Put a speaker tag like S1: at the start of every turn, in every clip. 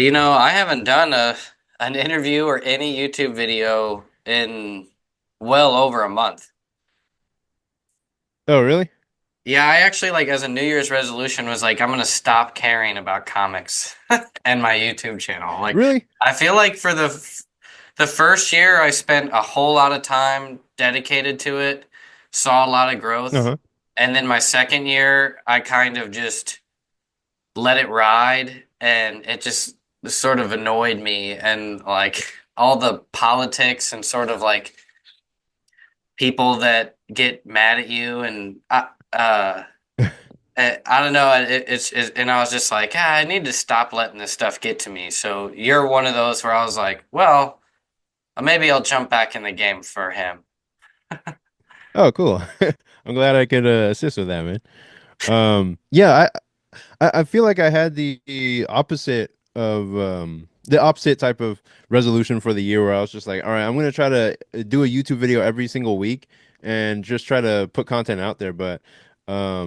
S1: I haven't done an interview or any YouTube video in well over a month.
S2: Oh, really?
S1: Yeah, I actually like as a New Year's resolution was like I'm gonna stop caring about comics and my YouTube channel. Like
S2: Really?
S1: I feel like for the first year I spent a whole lot of time dedicated to it, saw a lot of growth,
S2: Uh-huh.
S1: and then my second year I kind of just let it ride and it just sort of annoyed me and like all the politics and sort of like people that get mad at you and I don't know and I was just like I need to stop letting this stuff get to me. So you're one of those where I was like, well, maybe I'll jump back in the game for him.
S2: Oh, cool. I'm glad I could assist with that, man. Yeah, I feel like I had the opposite of the opposite type of resolution for the year where I was just like, all right, I'm gonna try to do a YouTube video every single week and just try to put content out there. But I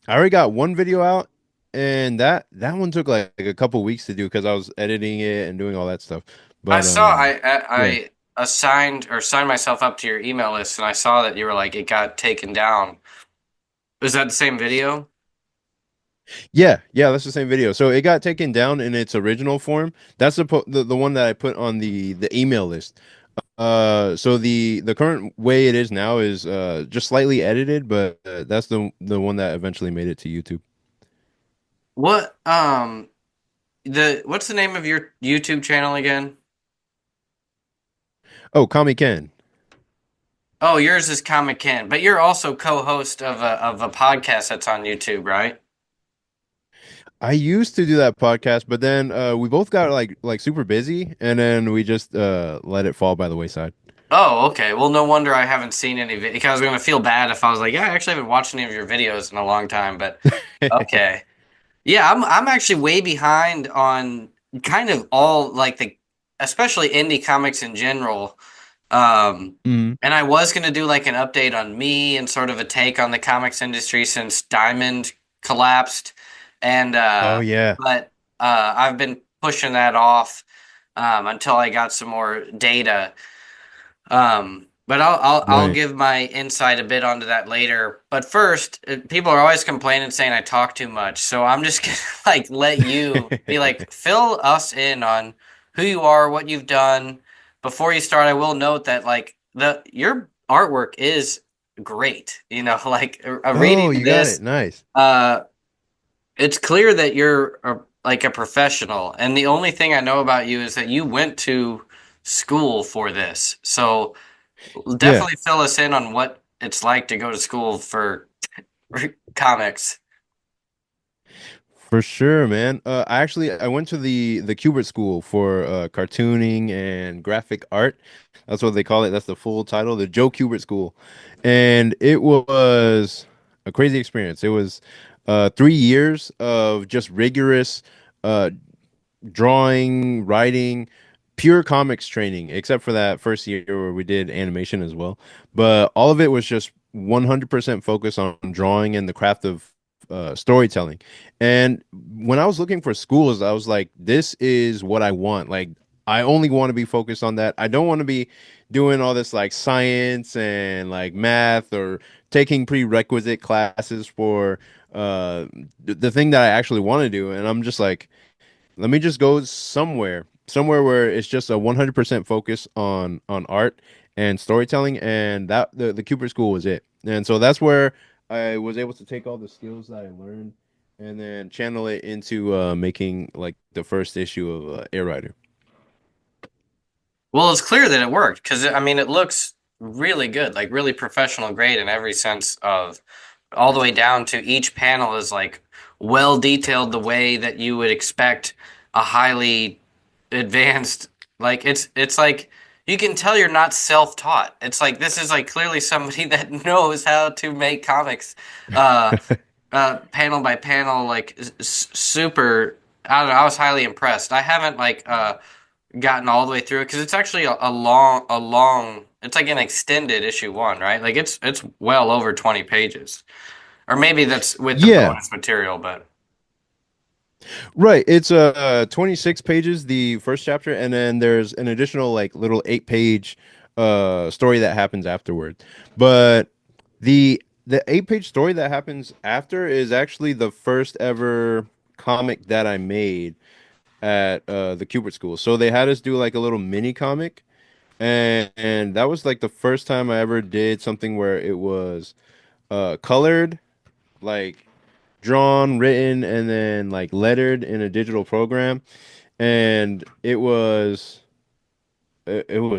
S2: already got one video out, and that one took like a couple weeks to do because I was editing it and doing all that stuff.
S1: I
S2: But
S1: saw I,
S2: yeah.
S1: I assigned or signed myself up to your email list and I saw that you were like it got taken down. Was that the same video?
S2: Yeah, that's the same video. So it got taken down in its original form. That's the one that I put on the email list. So the current way it is now is just slightly edited, but that's the one that eventually made it to YouTube.
S1: What the what's the name of your YouTube channel again?
S2: Oh, ComiKen.
S1: Oh, yours is ComiKen, but you're also co-host of a podcast that's on YouTube, right?
S2: I used to do that podcast, but then we both got like super busy, and then we just let it fall by the wayside.
S1: Oh, okay. Well, no wonder I haven't seen any because I was gonna feel bad if I was like, yeah, I actually haven't watched any of your videos in a long time, but okay. Yeah, I'm actually way behind on kind of all like the especially indie comics in general.
S2: Mm.
S1: And I was gonna do like an update on me and sort of a take on the comics industry since Diamond collapsed. And
S2: Oh yeah.
S1: but I've been pushing that off until I got some more data. But I'll
S2: Right.
S1: give my insight a bit onto that later. But first, people are always complaining saying I talk too much. So I'm just gonna like let you be like fill us in on who you are, what you've done. Before you start, I will note that like the your artwork is great. Like
S2: Oh,
S1: reading
S2: you got it.
S1: this,
S2: Nice.
S1: uh, it's clear that you're like a professional. And the only thing I know about you is that you went to school for this. So
S2: Yeah.
S1: definitely fill us in on what it's like to go to school for comics.
S2: For sure, man. I went to the Kubert School for cartooning and graphic art. That's what they call it. That's the full title, the Joe Kubert School, and it was a crazy experience. It was 3 years of just rigorous uh, drawing, writing, pure comics training, except for that first year where we did animation as well. But all of it was just 100% focused on drawing and the craft of storytelling. And when I was looking for schools, I was like, this is what I want. Like, I only want to be focused on that. I don't want to be doing all this like science and like math or taking prerequisite classes for the thing that I actually want to do. And I'm just like, let me just go somewhere where it's just a 100% focus on art and storytelling, and that the Cooper School was it. And so that's where I was able to take all the skills that I learned and then channel it into making like the first issue of Air Rider.
S1: Well, it's clear that it worked because I mean it looks really good, like really professional grade in every sense of all the way down to each panel is like well detailed the way that you would expect a highly advanced like it's like you can tell you're not self-taught. It's like this is like clearly somebody that knows how to make comics uh panel by panel like super I don't know, I was highly impressed. I haven't like gotten all the way through it because it's actually a long it's like an extended issue one, right? Like it's well over 20 pages. Or maybe that's with the
S2: Yeah.
S1: bonus material, but
S2: Right. It's 26 pages, the first chapter, and then there's an additional like little 8-page story that happens afterward. But the 8-page story that happens after is actually the first ever comic that I made at the Kubert School. So they had us do like a little mini comic, and that was like the first time I ever did something where it was colored, like drawn, written, and then like lettered in a digital program. And it was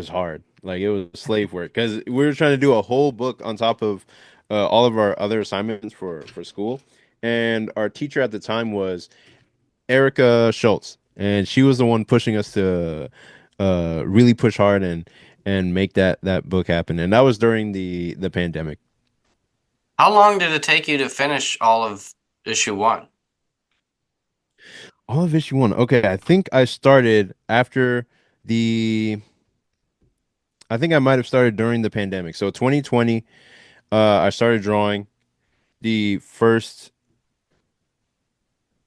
S2: hard. Like it was slave work because we were trying to do a whole book on top of all of our other assignments for school. And our teacher at the time was Erica Schultz, and she was the one pushing us to really push hard and make that book happen. And that was during the pandemic.
S1: How long did it take you to finish all of issue one?
S2: All of issue one. Okay, I think I started after the. I think I might have started during the pandemic. So 2020, I started drawing the first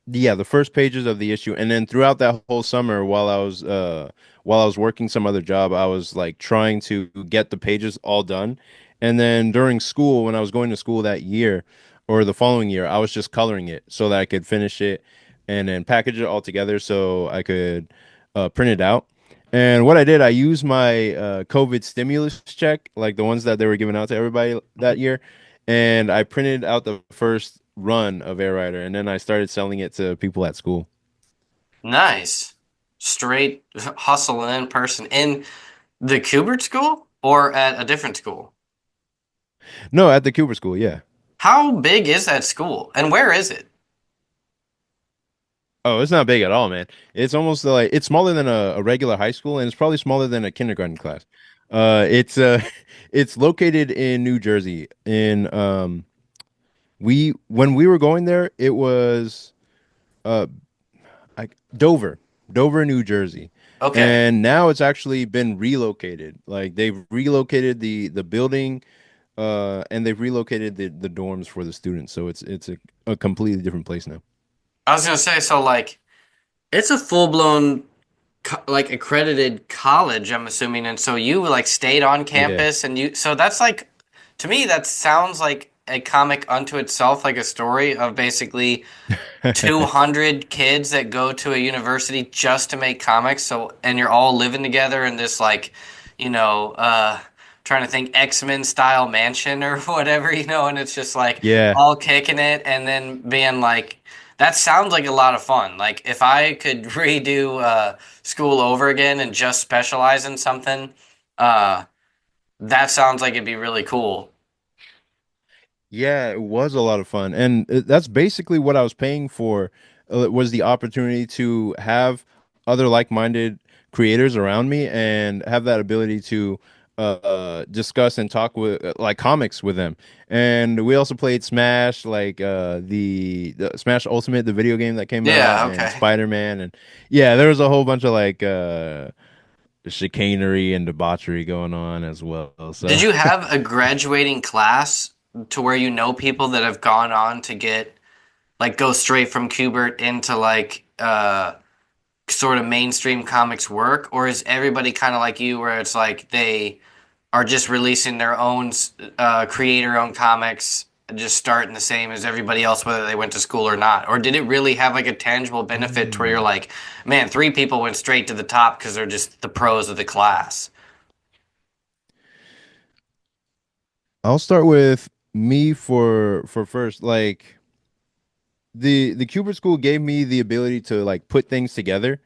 S2: yeah, the first pages of the issue, and then throughout that whole summer, while I was working some other job, I was like trying to get the pages all done. And then during school, when I was going to school that year or the following year, I was just coloring it so that I could finish it and then package it all together so I could print it out. And what I did, I used my COVID stimulus check, like the ones that they were giving out to everybody that year, and I printed out the first run of Air Rider, and then I started selling it to people at school.
S1: Nice. Straight hustle in person in the Kubert school or at a different school?
S2: No, at the Cooper School, yeah.
S1: How big is that school and where is it?
S2: Oh, it's not big at all, man. It's almost like it's smaller than a regular high school, and it's probably smaller than a kindergarten class. It's it's located in New Jersey. In we when we were going there, it was uh Dover, Dover, New Jersey.
S1: Okay.
S2: And now it's actually been relocated. Like they've relocated the building, and they've relocated the dorms for the students. So it's a completely different place now.
S1: I was gonna say, so like it's a full blown like accredited college, I'm assuming, and so you like stayed on
S2: Yeah.
S1: campus and you so that's like to me that sounds like a comic unto itself, like a story of basically 200 kids that go to a university just to make comics. So, and you're all living together in this like, you know, trying to think X-Men style mansion or whatever, and it's just like
S2: Yeah.
S1: all kicking it and then being like, that sounds like a lot of fun. Like if I could redo school over again and just specialize in something, uh, that sounds like it'd be really cool.
S2: Yeah, it was a lot of fun, and that's basically what I was paying for. Was the opportunity to have other like-minded creators around me and have that ability to discuss and talk with like comics with them. And we also played Smash, like the Smash Ultimate, the video game that came out,
S1: Yeah,
S2: and
S1: okay.
S2: Spider-Man, and yeah, there was a whole bunch of like chicanery and debauchery going on as well.
S1: Did
S2: So.
S1: you have a graduating class to where you know people that have gone on to get like go straight from Kubert into like sort of mainstream comics work, or is everybody kind of like you where it's like they are just releasing their own creator owned comics, just starting the same as everybody else whether they went to school or not? Or did it really have like a tangible benefit to where you're
S2: Mm.
S1: like, man, three people went straight to the top because they're just the pros of the class?
S2: I'll start with me for first. Like the Cubert school gave me the ability to like put things together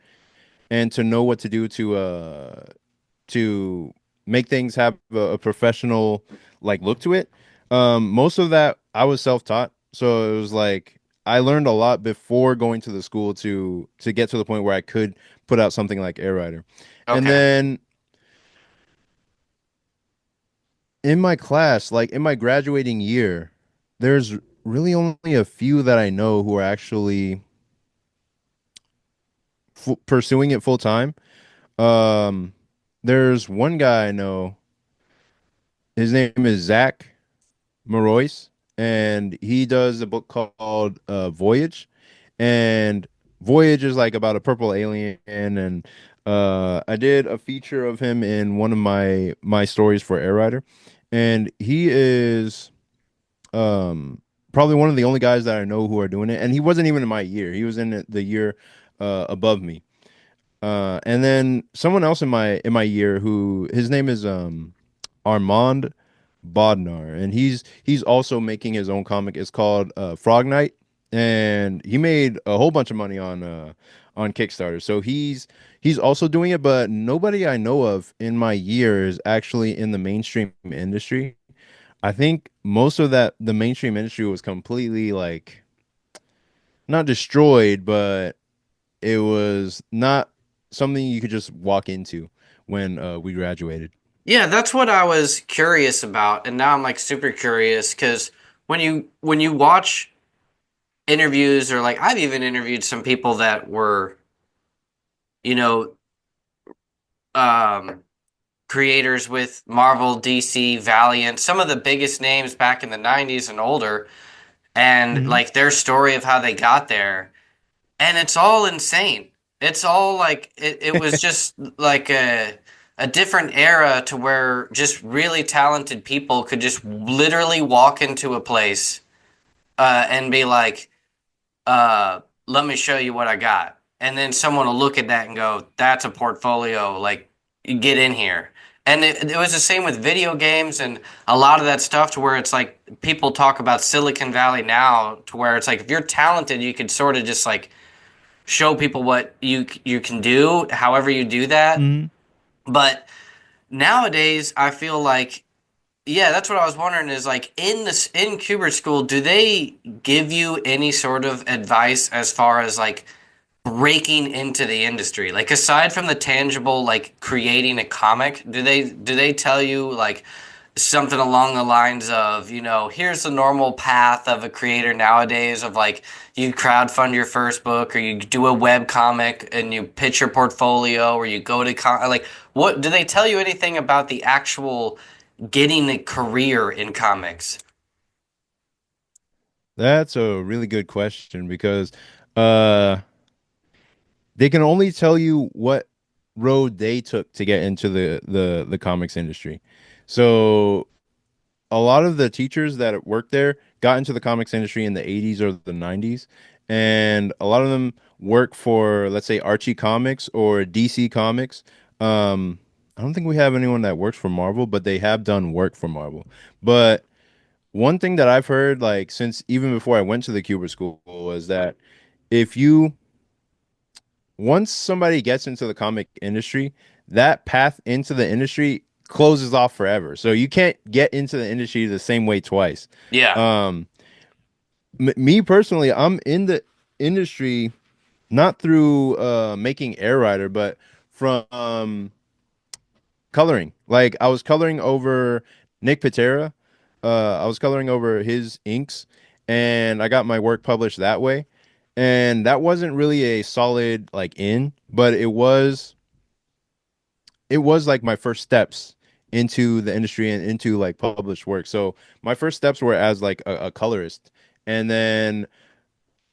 S2: and to know what to do to make things have a professional like look to it. Most of that I was self-taught, so it was like I learned a lot before going to the school to get to the point where I could put out something like Air Rider. And
S1: Okay.
S2: then in my class, like in my graduating year, there's really only a few that I know who are actually pursuing it full time. Um, there's one guy I know. His name is Zach Marois, and he does a book called Voyage. And Voyage is like about a purple alien, and I did a feature of him in one of my stories for Air Rider, and he is um probably one of the only guys that I know who are doing it, and he wasn't even in my year. He was in the year above me. And then someone else in my year who his name is Armand Bodnar, and he's also making his own comic. It's called Frog Night, and he made a whole bunch of money on Kickstarter. So he's also doing it, but nobody I know of in my year is actually in the mainstream industry. I think most of that the mainstream industry was completely like not destroyed, but it was not something you could just walk into when we graduated.
S1: Yeah, that's what I was curious about, and now I'm like super curious because when you watch interviews or like I've even interviewed some people that were, you know, um, creators with Marvel, DC, Valiant, some of the biggest names back in the 90s and older, and
S2: Hmm.
S1: like their story of how they got there, and it's all insane. It's all like it was just like a different era to where just really talented people could just literally walk into a place and be like, let me show you what I got. And then someone will look at that and go, that's a portfolio. Like, get in here. And it was the same with video games and a lot of that stuff to where it's like people talk about Silicon Valley now to where it's like if you're talented, you could sort of just like show people what you can do, however you do that.
S2: Hmm.
S1: But nowadays, I feel like yeah, that's what I was wondering is like in Kubert school, do they give you any sort of advice as far as like breaking into the industry? Like aside from the tangible like creating a comic, do they tell you like something along the lines of, here's the normal path of a creator nowadays of like you crowdfund your first book or you do a web comic and you pitch your portfolio or you go to like what do they tell you anything about the actual getting a career in comics?
S2: That's a really good question because uh they can only tell you what road they took to get into the comics industry. So a lot of the teachers that worked there got into the comics industry in the 80s or the 90s, and a lot of them work for, let's say, Archie Comics or DC Comics. I don't think we have anyone that works for Marvel, but they have done work for Marvel. But one thing that I've heard, like since even before I went to the Cuber school, was that if you once somebody gets into the comic industry, that path into the industry closes off forever. So you can't get into the industry the same way twice.
S1: Yeah.
S2: Um, Me personally, I'm in the industry not through making Air Rider, but from coloring. Like I was coloring over Nick Patera. I was coloring over his inks, and I got my work published that way. And that wasn't really a solid like in, but it was like my first steps into the industry and into like published work. So my first steps were as like a colorist, and then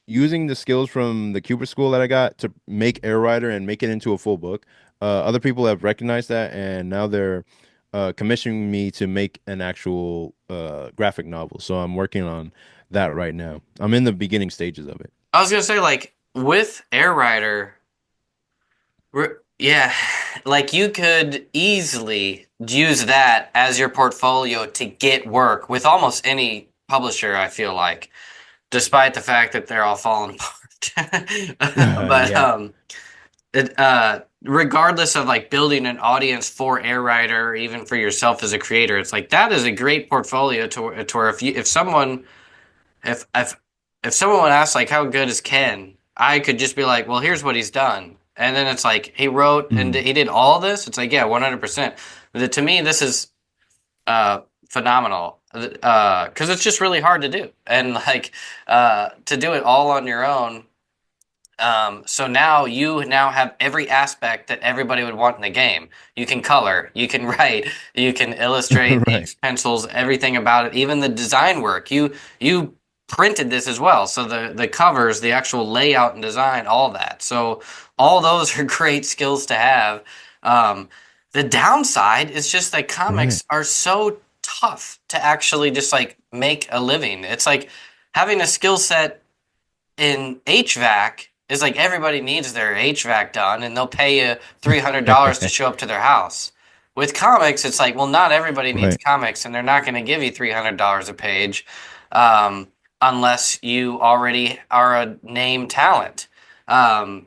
S2: using the skills from the Cooper school that I got to make Air Rider and make it into a full book. Other people have recognized that, and now they're commissioning me to make an actual graphic novel. So I'm working on that right now. I'm in the beginning stages of it.
S1: I was gonna say like with Air Rider, yeah, like you could easily use that as your portfolio to get work with almost any publisher, I feel like, despite the fact that they're all falling apart. But
S2: Yeah.
S1: regardless of like building an audience for Air Rider, or even for yourself as a creator, it's like that is a great portfolio to where if if someone would ask like how good is Ken, I could just be like, well, here's what he's done, and then it's like he wrote and
S2: Mhm.
S1: he did all this. It's like yeah, 100%. To me, this is phenomenal because it's just really hard to do, and like to do it all on your own. So now you now have every aspect that everybody would want in the game. You can color, you can write, you can illustrate,
S2: Right.
S1: inks, pencils, everything about it, even the design work. You printed this as well. So the covers, the actual layout and design, all that. So all those are great skills to have. Um, the downside is just that
S2: Right.
S1: comics are so tough to actually just like make a living. It's like having a skill set in HVAC is like everybody needs their HVAC done and they'll pay you $300 to show up to their house. With comics, it's like, well, not everybody needs
S2: Right.
S1: comics and they're not going to give you $300 a page um, unless you already are a name talent, um,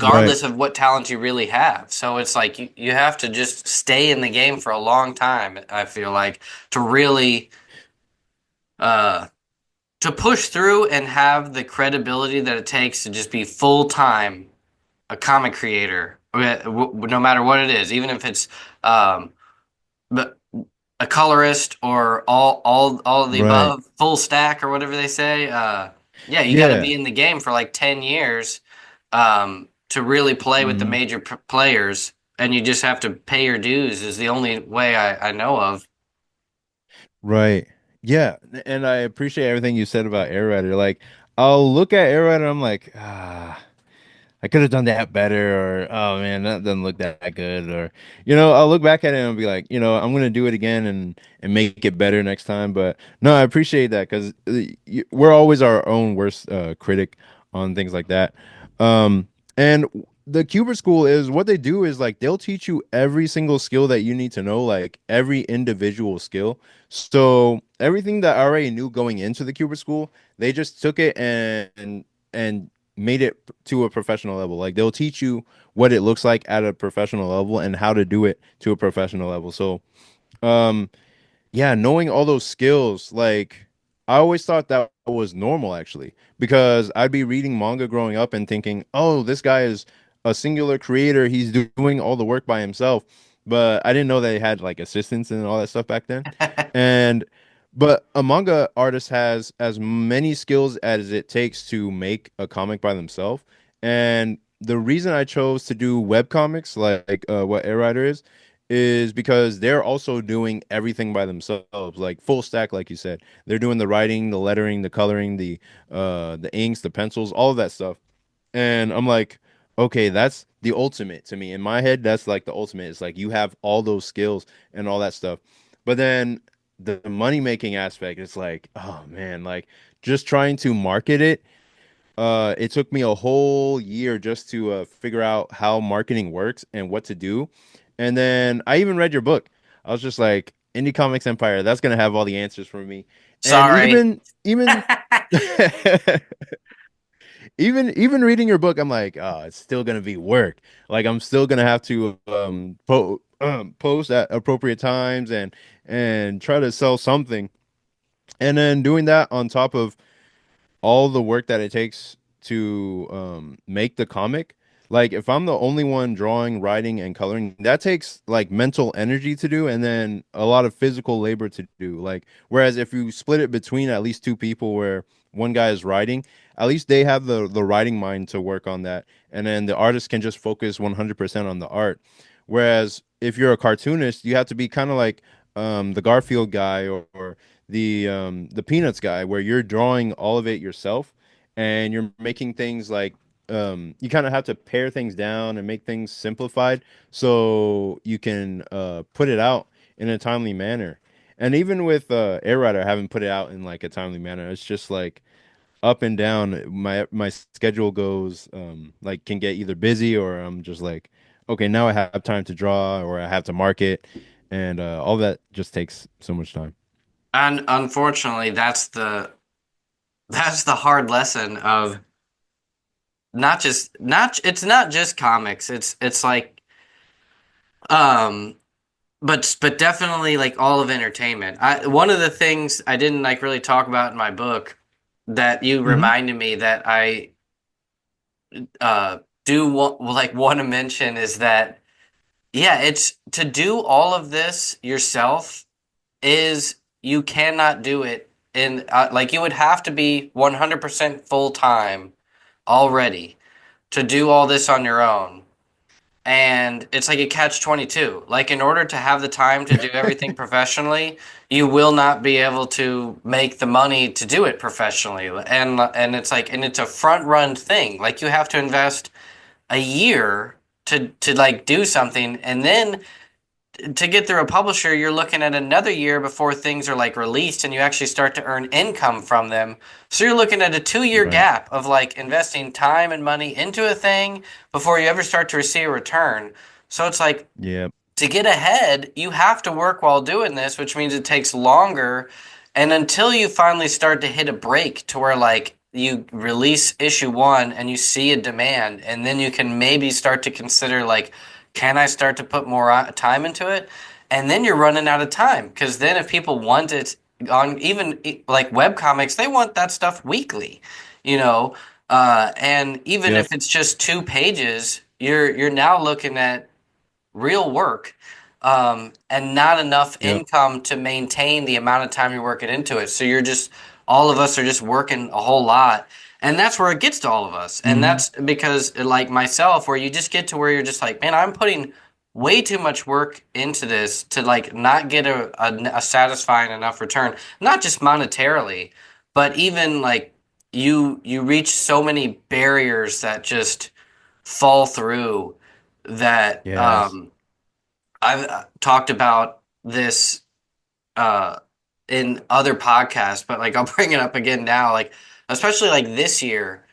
S2: Right.
S1: regardless of what talent you really have. So it's like you have to just stay in the game for a long time, I feel like, to really. Uh, to push through and have the credibility that it takes to just be full time a comic creator, no matter what it is, even if it's um, but a colorist or all of the
S2: Right.
S1: above, full stack or whatever they say. Yeah, you got to
S2: Yeah.
S1: be in the game for like 10 years to really play with the
S2: Mhm.
S1: major players, and you just have to pay your dues. Is the only way I know of.
S2: Right. Yeah. And I appreciate everything you said about Air Rider. Like, I'll look at Air Rider, I'm like, I could have done that better, or oh man, that doesn't look that good, or I'll look back at it and be like, I'm gonna do it again and make it better next time. But no, I appreciate that because we're always our own worst critic on things like that. Um, and the Kubert School is what they do is like they'll teach you every single skill that you need to know, like every individual skill. So everything that I already knew going into the Kubert School, they just took it and made it to a professional level. Like they'll teach you what it looks like at a professional level and how to do it to a professional level. So, um, yeah, knowing all those skills, like I always thought that was normal actually, because I'd be reading manga growing up and thinking, oh, this guy is a singular creator. He's doing all the work by himself. But I didn't know they had like assistants and all that stuff back then. And but a manga artist has as many skills as it takes to make a comic by themselves. And the reason I chose to do web comics, like what Air Rider is because they're also doing everything by themselves, like full stack, like you said. They're doing the writing, the lettering, the coloring, the inks, the pencils, all of that stuff. And I'm like, okay, that's the ultimate to me. In my head, that's like the ultimate. It's like you have all those skills and all that stuff. But then the money making aspect, it's like, oh man, like just trying to market it, it took me a whole year just to figure out how marketing works and what to do. And then I even read your book. I was just like, Indie Comics Empire, that's gonna have all the answers for me. And
S1: Sorry.
S2: even even reading your book, I'm like, oh, it's still gonna be work. Like I'm still gonna have to post at appropriate times and try to sell something. And then doing that on top of all the work that it takes to make the comic. Like if I'm the only one drawing, writing, and coloring, that takes like mental energy to do, and then a lot of physical labor to do. Like whereas if you split it between at least two people, where one guy is writing, at least they have the writing mind to work on that, and then the artist can just focus 100% on the art. Whereas if you're a cartoonist, you have to be kind of like the Garfield guy or the Peanuts guy, where you're drawing all of it yourself and you're making things like you kind of have to pare things down and make things simplified so you can put it out in a timely manner. And even with Air Rider, I haven't put it out in like a timely manner. It's just like up and down. My schedule goes like can get either busy or I'm just like, okay, now I have time to draw or I have to market, and all that just takes so much time.
S1: And unfortunately, that's the hard lesson of not it's not just comics. It's like um but definitely like all of entertainment. One of the things I didn't like really talk about in my book that you
S2: Hmm.
S1: reminded me that I uh want to mention is that yeah, it's to do all of this yourself is you cannot do it in like you would have to be 100% full time already to do all this on your own. And it's like a catch 22. Like in order to have the time to do everything professionally, you will not be able to make the money to do it professionally. And it's like and it's a front run thing. Like you have to invest a year to like do something, and then to get through a publisher, you're looking at another year before things are like released and you actually start to earn income from them. So you're looking at a 2 year
S2: Right.
S1: gap of like investing time and money into a thing before you ever start to receive a return. So it's like
S2: Yeah.
S1: to get ahead, you have to work while doing this, which means it takes longer. And until you finally start to hit a break to where like you release issue one and you see a demand, and then you can maybe start to consider like, can I start to put more time into it? And then you're running out of time because then if people want it on even like web comics, they want that stuff weekly, you know. And even
S2: Yep.
S1: if it's just 2 pages, you're now looking at real work, and not enough
S2: Yep.
S1: income to maintain the amount of time you're working into it. So you're just, all of us are just working a whole lot. And that's where it gets to all of us. And
S2: Hmm.
S1: that's because, like myself, where you just get to where you're just like, man, I'm putting way too much work into this to like not get a satisfying enough return, not just monetarily, but even like you reach so many barriers that just fall through that
S2: Yes.
S1: I've talked about this uh, in other podcasts, but like I'll bring it up again now. Like especially like this year,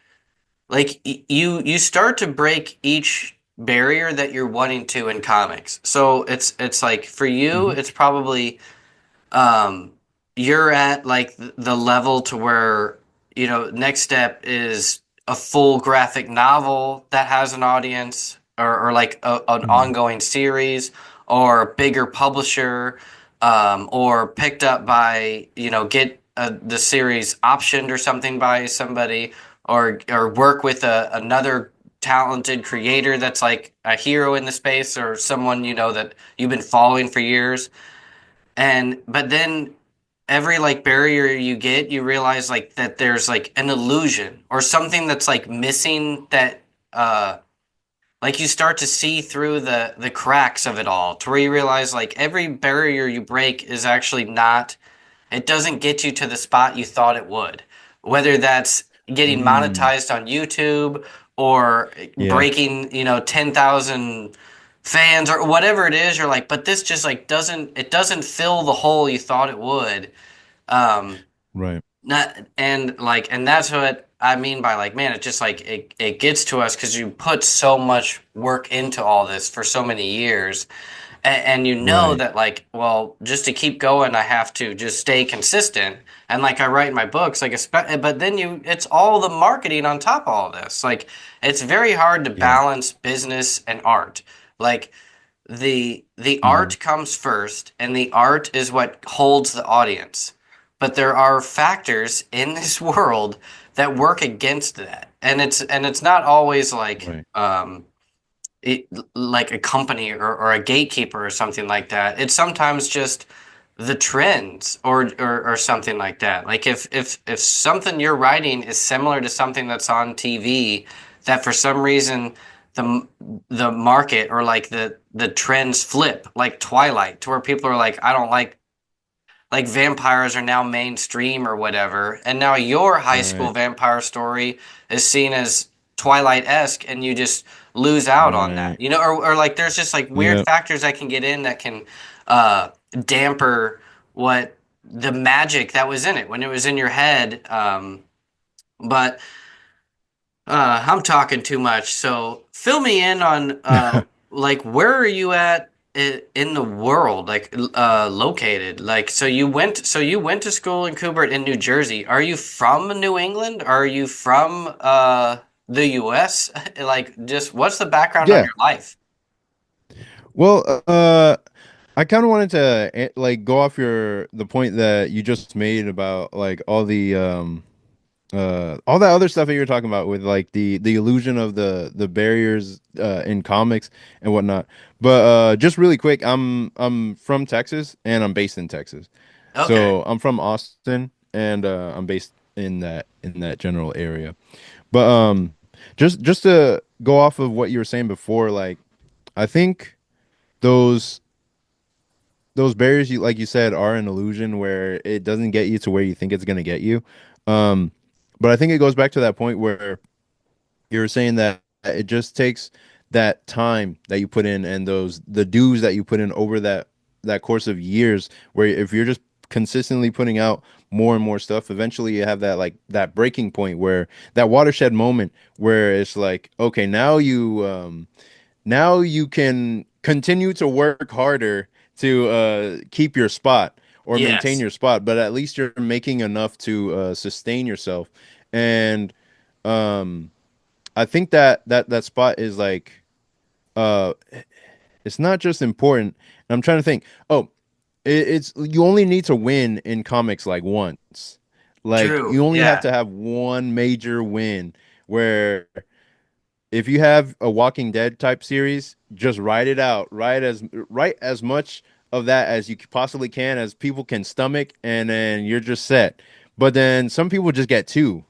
S1: like you start to break each barrier that you're wanting to in comics. So it's like for you,
S2: Hmm.
S1: it's probably um, you're at like the level to where, next step is a full graphic novel that has an audience, or like an
S2: Hmm.
S1: ongoing series, or a bigger publisher, or picked up by, get the series optioned or something by somebody, or work with another talented creator that's like a hero in the space, or someone that you've been following for years. And but then every like barrier you get, you realize like that there's like an illusion or something that's like missing, that uh like you start to see through the cracks of it all, to where you realize like every barrier you break is actually not, it doesn't get you to the spot you thought it would. Whether that's getting
S2: Mm.
S1: monetized on YouTube, or
S2: Yeah.
S1: breaking, 10,000 fans, or whatever it is, you're like, but this just like doesn't fill the hole you thought it would. Um,
S2: Right.
S1: not and that's what I mean by like, man, it just like it gets to us because you put so much work into all this for so many years, and you know
S2: Right.
S1: that like, well, just to keep going, I have to just stay consistent. And like I write in my books, like, but then it's all the marketing on top of all this. Like, it's very hard to
S2: Yeah.
S1: balance business and art. Like, the
S2: Hmm.
S1: art comes first, and the art is what holds the audience. But there are factors in this world that work against that, and it's not always like
S2: Right.
S1: it, like a company, or a gatekeeper or something like that. It's sometimes just the trends, or something like that. Like if something you're writing is similar to something that's on TV, that for some reason the the market, or like the trends flip, like Twilight, to where people are like, I don't like vampires are now mainstream or whatever, and now your high school
S2: Right.
S1: vampire story is seen as Twilight-esque, and you just lose out on that,
S2: Right.
S1: or like there's just like weird
S2: Yeah.
S1: factors that can get in that can uh, damper what the magic that was in it when it was in your head. But I'm talking too much, so fill me in on like where are you at in the world, like located? Like so you went to school in Kubert in New Jersey. Are you from New England? Are you from the US? Like just what's the background on
S2: Yeah.
S1: your life?
S2: Well, I kind of wanted to like go off the point that you just made about like all that other stuff that you were talking about with like the illusion of the barriers in comics and whatnot. But just really quick, I'm from Texas and I'm based in Texas.
S1: Okay.
S2: So I'm from Austin and I'm based in that general area. But just to go off of what you were saying before, like I think those those barriers, you like you said, are an illusion where it doesn't get you to where you think it's going to get you. Um, but I think it goes back to that point where you were saying that it just takes that time that you put in and those the dues that you put in over that course of years, where if you're just consistently putting out more and more stuff, eventually you have that like that breaking point where that watershed moment where it's like, okay, now you can continue to work harder to keep your spot or maintain
S1: Yes,
S2: your spot, but at least you're making enough to sustain yourself. And um, I think that spot is like uh, it's not just important. And I'm trying to think. Oh, it's you only need to win in comics like once. Like
S1: true.
S2: you only have
S1: Yeah.
S2: to have one major win where if you have a Walking Dead type series, just write it out. Write as much of that as you possibly can, as people can stomach, and then you're just set. But then some people just get two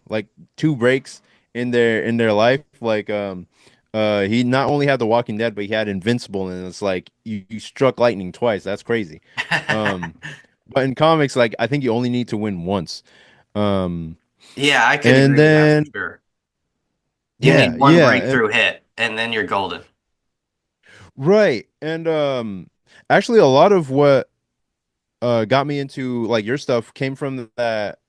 S2: breaks in their life. He not only had The Walking Dead, but he had Invincible, and it's like you struck lightning twice. That's crazy. Um, but in comics, like I think you only need to win once. Um,
S1: Yeah, I could
S2: and
S1: agree with that for
S2: then
S1: sure. You
S2: yeah,
S1: need one
S2: yeah.
S1: breakthrough hit, and then you're golden.
S2: Right. And actually a lot of what got me into like your stuff came from that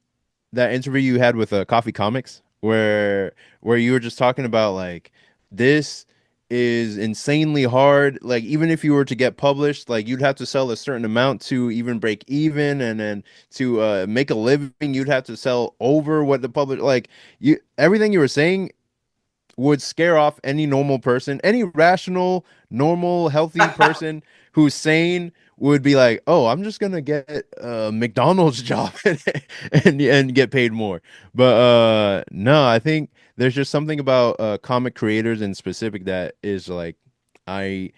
S2: interview you had with Coffee Comics where you were just talking about like this is insanely hard. Like even if you were to get published, like you'd have to sell a certain amount to even break even, and then to make a living, you'd have to sell over what the public like you everything you were saying would scare off any normal person, any rational, normal, healthy person who's sane would be like, "Oh, I'm just gonna get a McDonald's job and get paid more." But no, I think there's just something about comic creators in specific that is like, I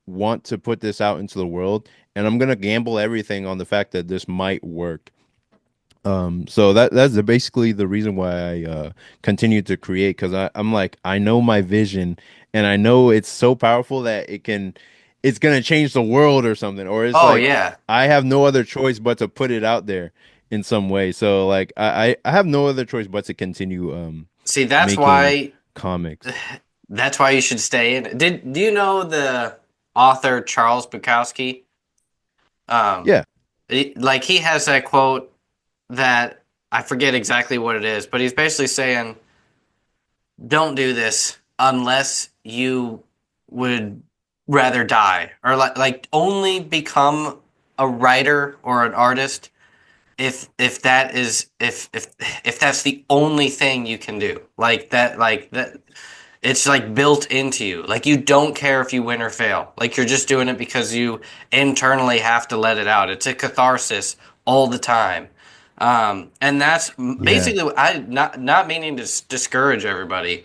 S2: want to put this out into the world, and I'm gonna gamble everything on the fact that this might work. So that's basically the reason why I continue to create because I'm like I know my vision and I know it's so powerful that it's gonna change the world or something, or it's
S1: Oh
S2: like
S1: yeah.
S2: I have no other choice but to put it out there in some way. So like I have no other choice but to continue
S1: See,
S2: making comics.
S1: that's why you should stay in. Do you know the author Charles Bukowski? Um,
S2: Yeah.
S1: like he has that quote that I forget exactly what it is, but he's basically saying, "Don't do this unless you would rather die, or like only become a writer or an artist if that is if that's the only thing you can do like that it's like built into you like you don't care if you win or fail like you're just doing it because you internally have to let it out. It's a catharsis all the time. And that's
S2: Yeah.
S1: basically I not meaning to discourage everybody.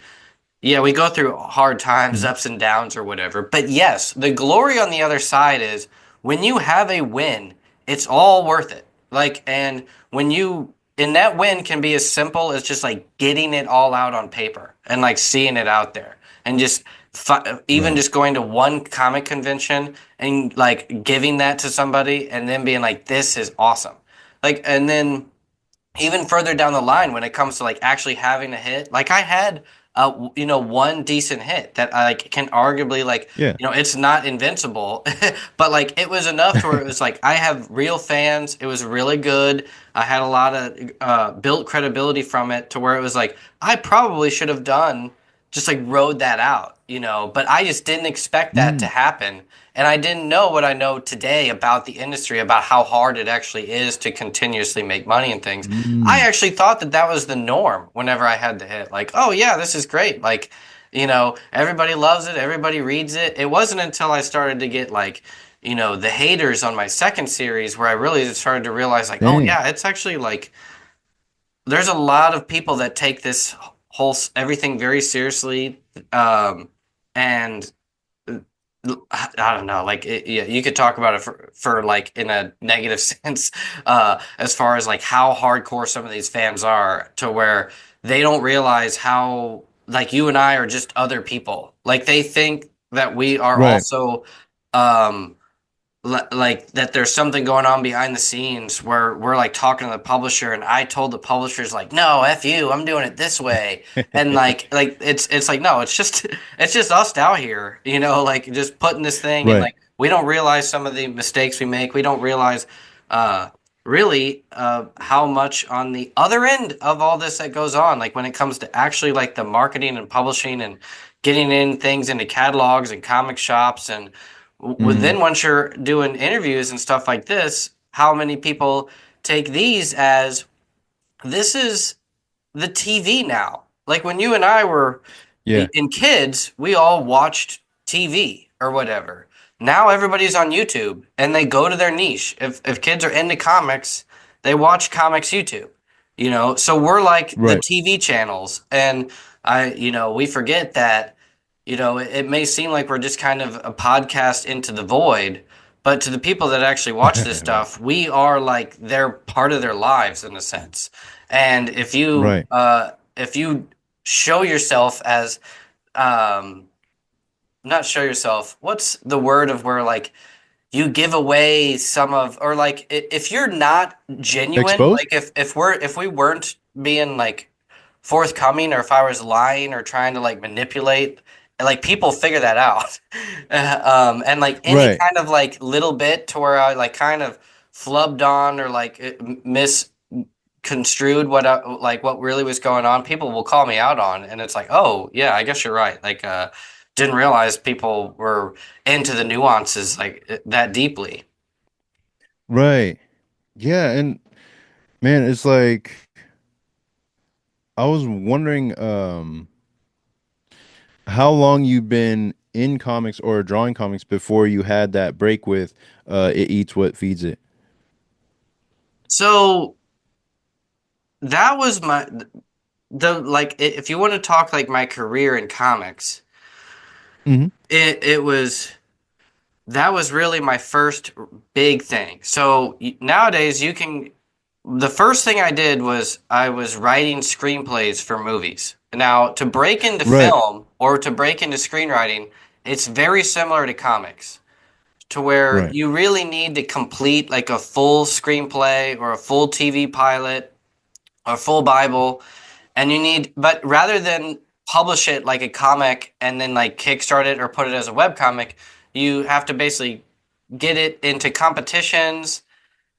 S1: Yeah, we go through hard times,
S2: Mhm.
S1: ups and downs, or whatever. But yes, the glory on the other side is when you have a win, it's all worth it. Like, and when you, and that win can be as simple as just like getting it all out on paper and like seeing it out there and just even
S2: Right.
S1: just going to one comic convention and like giving that to somebody and then being like, this is awesome. Like, and then even further down the line when it comes to like actually having a hit like I had one decent hit that I like can arguably like
S2: Yeah.
S1: it's not invincible but like it was enough to where it was like I have real fans. It was really good. I had a lot of built credibility from it to where it was like I probably should have done just like rode that out, but I just didn't expect that to
S2: Mm.
S1: happen. And I didn't know what I know today about the industry, about how hard it actually is to continuously make money and things. I
S2: Mm.
S1: actually thought that that was the norm whenever I had the hit. Like, oh, yeah, this is great. Like, everybody loves it, everybody reads it. It wasn't until I started to get like, the haters on my second series where I really started to realize, like, oh,
S2: Dang.
S1: yeah, it's actually like there's a lot of people that take this whole everything very seriously. And I don't know, like yeah, you could talk about it for like in a negative sense, as far as like how hardcore some of these fans are to where they don't realize how like you and I are just other people. Like they think that we are
S2: Right.
S1: also um like that there's something going on behind the scenes where we're like talking to the publisher and I told the publishers like no F you, I'm doing it this way. And like it's like no, it's just it's just us out here, you know, like just putting this thing and
S2: Right.
S1: like we don't realize some of the mistakes we make. We don't realize uh really how much on the other end of all this that goes on, like when it comes to actually like the marketing and publishing and getting in things into catalogs and comic shops and
S2: Hmm.
S1: then once you're doing interviews and stuff like this, how many people take these as this is the TV now? Like when you and I were
S2: Yeah.
S1: in kids, we all watched TV or whatever. Now everybody's on YouTube and they go to their niche. If kids are into comics, they watch comics YouTube. You know, so we're like the
S2: Right.
S1: TV channels, and we forget that it may seem like we're just kind of a podcast into the void, but to the people that actually watch this
S2: Right.
S1: stuff, we are like they're part of their lives in a sense. And
S2: Right.
S1: if you show yourself as um not show yourself, what's the word of where like you give away some of or like if you're not genuine, like
S2: Exposed?
S1: if we weren't being like forthcoming or if I was lying or trying to like manipulate, like people figure that out. And like any
S2: Right.
S1: kind of like little bit to where I like kind of flubbed on or like misconstrued like what really was going on, people will call me out on, and it's like, oh yeah, I guess you're right. Like, didn't realize people were into the nuances like that deeply.
S2: Right. Yeah, and man, it's like I was wondering how long you've been in comics or drawing comics before you had that break with It Eats What Feeds It.
S1: So that was the like if you want to talk like my career in comics,
S2: Hmm.
S1: it was that was really my first big thing. So nowadays you can the first thing I did was I was writing screenplays for movies. Now, to break into
S2: Right.
S1: film or to break into screenwriting, it's very similar to comics, to where
S2: Right.
S1: you really need to complete like a full screenplay or a full TV pilot or full Bible. And you need, but rather than publish it like a comic and then like kickstart it or put it as a web comic, you have to basically get it into competitions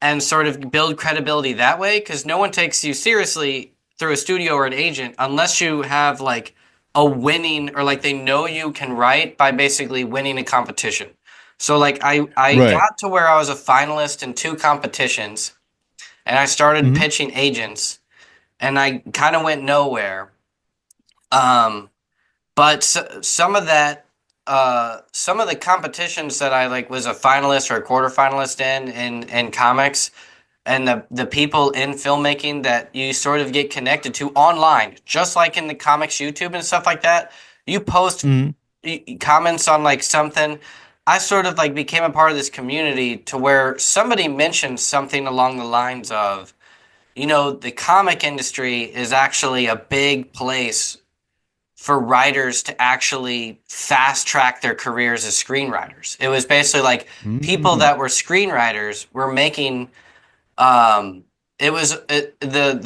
S1: and sort of build credibility that way, because no one takes you seriously through a studio or an agent unless you have like a winning or like they know you can write by basically winning a competition. So like I
S2: Right.
S1: got to where I was a finalist in two competitions and I started
S2: Hmm.
S1: pitching agents and I kind of went nowhere. Um, but some of the competitions that I like was a finalist or a quarterfinalist in comics, and the people in filmmaking that you sort of get connected to online, just like in the comics YouTube and stuff like that. You post
S2: Hmm.
S1: comments on like something. I sort of like became a part of this community to where somebody mentioned something along the lines of, the comic industry is actually a big place for writers to actually fast track their careers as screenwriters. It was basically like people
S2: Hmm.
S1: that were screenwriters were making um the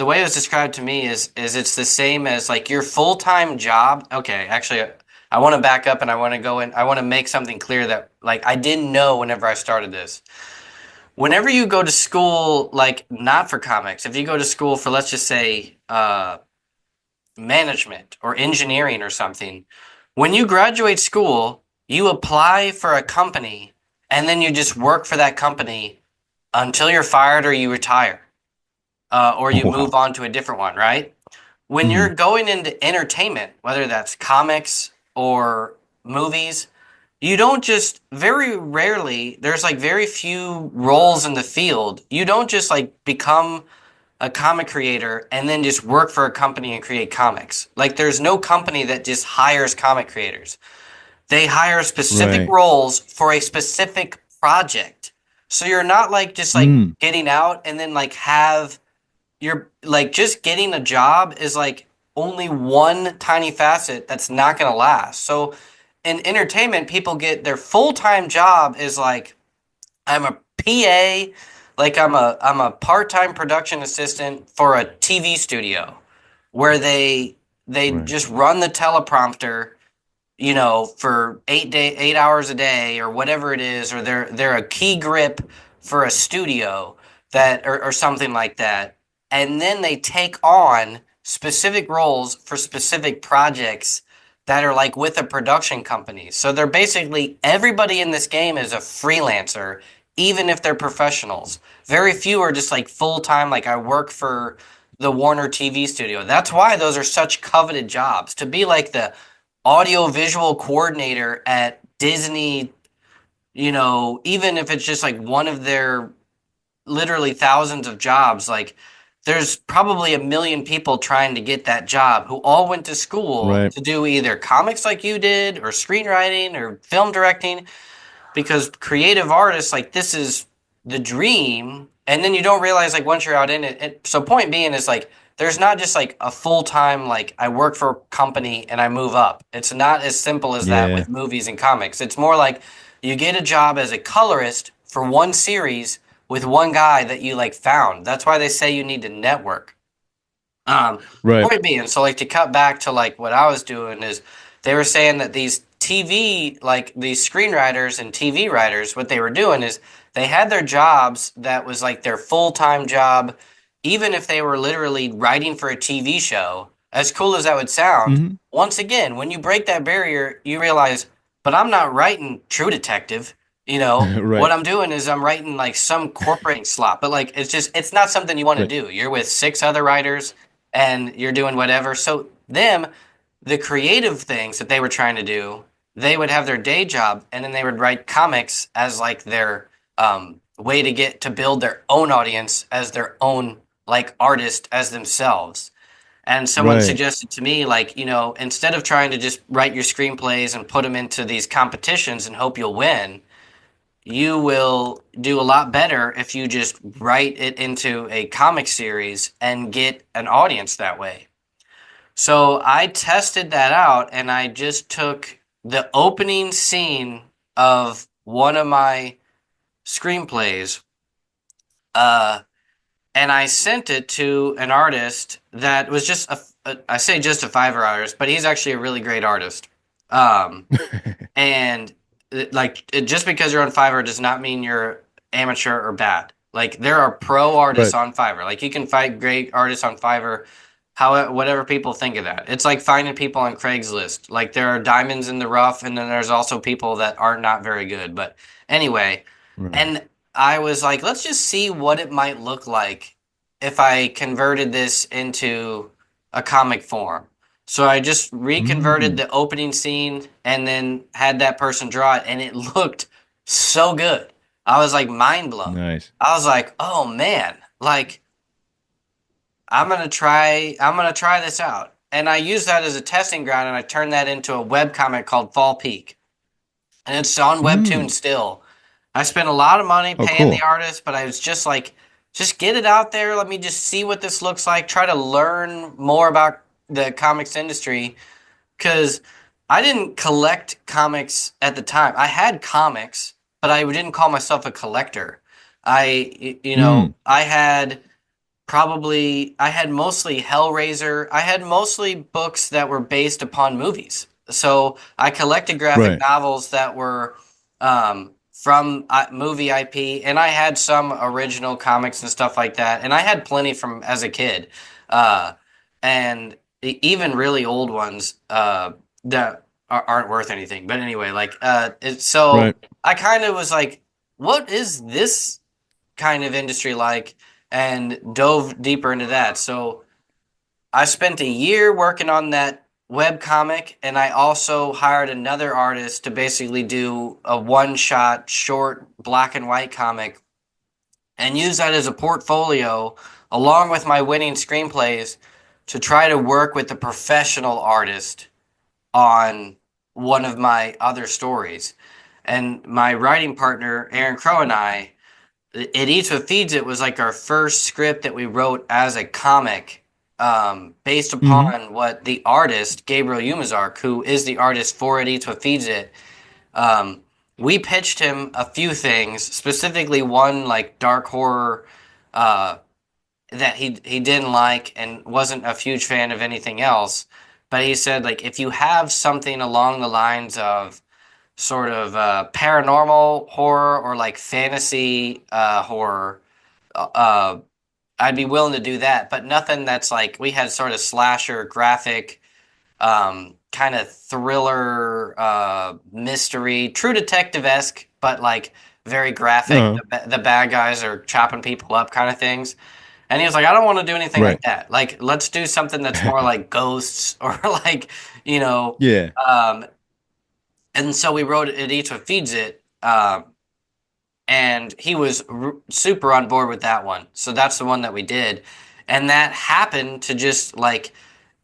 S1: way it was described to me is it's the same as like your full-time job. Okay, actually I want to back up and I want to go in. I want to make something clear that like I didn't know whenever I started this. Whenever you go to school, like not for comics, if you go to school for let's just say management or engineering or something, when you graduate school, you apply for a company and then you just work for that company until you're fired or you retire, or you move
S2: Wow.
S1: on to a different one, right? When
S2: Hmm.
S1: you're going into entertainment, whether that's comics or movies, you don't just very rarely, there's like very few roles in the field. You don't just like become a comic creator and then just work for a company and create comics. Like there's no company that just hires comic creators. They hire specific
S2: Right.
S1: roles for a specific project. So you're not like just like
S2: Mm.
S1: getting out and then like have you're like just getting a job is like only one tiny facet that's not going to last. So in entertainment, people get their full-time job is like I'm a PA, like I'm a part-time production assistant for a TV studio where they
S2: Right.
S1: just run the teleprompter, for 8 hours a day or whatever it is, or they're a key grip for a studio that or something like that. And then they take on specific roles for specific projects that are like with a production company. So they're basically everybody in this game is a freelancer, even if they're professionals. Very few are just like full time, like I work for the Warner TV studio. That's why those are such coveted jobs. To be like the audio visual coordinator at Disney, even if it's just like one of their literally thousands of jobs, like there's probably a million people trying to get that job who all went to school
S2: Right.
S1: to do either comics like you did or screenwriting or film directing because creative artists like this is the dream and then you don't realize like once you're out in it, so point being is like there's not just like a full-time like I work for a company and I move up. It's not as simple as that
S2: Yeah.
S1: with movies and comics. It's more like you get a job as a colorist for one series with one guy that you like found. That's why they say you need to network.
S2: Right.
S1: Point being, so like to cut back to like what I was doing is they were saying that these TV, like these screenwriters and TV writers, what they were doing is they had their jobs that was like their full-time job, even if they were literally writing for a TV show. As cool as that would sound,
S2: Hmm.
S1: once again, when you break that barrier, you realize, but I'm not writing True Detective. What
S2: Right.
S1: I'm doing is I'm writing like some corporate slop, but like it's not something you want to
S2: Right.
S1: do. You're with six other writers and you're doing whatever. So the creative things that they were trying to do, they would have their day job and then they would write comics as like their way to get to build their own audience as their own like artist as themselves. And someone
S2: Right.
S1: suggested to me, like, instead of trying to just write your screenplays and put them into these competitions and hope you'll win, you will do a lot better if you just write it into a comic series and get an audience that way. So I tested that out and I just took the opening scene of one of my screenplays, uh, and I sent it to an artist that was just I say just a Fiverr artist, but he's actually a really great artist. Um, And just because you're on Fiverr does not mean you're amateur or bad. Like there are pro artists
S2: Right.
S1: on Fiverr. Like you can find great artists on Fiverr. How whatever people think of that. It's like finding people on Craigslist. Like there are diamonds in the rough, and then there's also people that are not very good. But anyway,
S2: Right.
S1: and I was like, let's just see what it might look like if I converted this into a comic form. So I just reconverted
S2: Mm.
S1: the opening scene and then had that person draw it, and it looked so good. I was like mind blown.
S2: Nice.
S1: I was like, oh man, like I'm gonna try this out. And I used that as a testing ground and I turned that into a web comic called Fall Peak. And it's on Webtoon
S2: Mm.
S1: still. I spent a lot of money
S2: Oh,
S1: paying the
S2: cool.
S1: artist, but I was just like, just get it out there. Let me just see what this looks like. Try to learn more about the comics industry because I didn't collect comics at the time. I had comics, but I didn't call myself a collector.
S2: Mm.
S1: I had mostly Hellraiser. I had mostly books that were based upon movies. So I collected graphic
S2: Right.
S1: novels that were from movie IP, and I had some original comics and stuff like that. And I had plenty from as a kid, uh, and even really old ones that aren't worth anything. But anyway, like so
S2: Right.
S1: I kind of was like, what is this kind of industry like? And dove deeper into that. So I spent a year working on that web comic, and I also hired another artist to basically do a one-shot short black and white comic and use that as a portfolio along with my winning screenplays to try to work with a professional artist on one of my other stories. And my writing partner, Aaron Crow, and I, It Eats What Feeds It was like our first script that we wrote as a comic based
S2: Hmm.
S1: upon what the artist Gabriel Umazark, who is the artist for It Eats What Feeds It, um, we pitched him a few things, specifically one like dark horror uh, that he didn't like and wasn't a huge fan of anything else. But he said like if you have something along the lines of sort of paranormal horror or like fantasy horror, uh, I'd be willing to do that. But nothing that's like we had sort of slasher graphic kind of thriller, mystery, true detective-esque, but like very graphic.
S2: Uh,
S1: The bad guys are chopping people up, kind of things. And he was like, I don't want to do anything like
S2: right.
S1: that. Like, let's do something that's more like ghosts or like, you know.
S2: Yeah.
S1: Um, and so we wrote It Eats What Feeds It. And he was super on board with that one. So that's the one that we did. And that happened to just like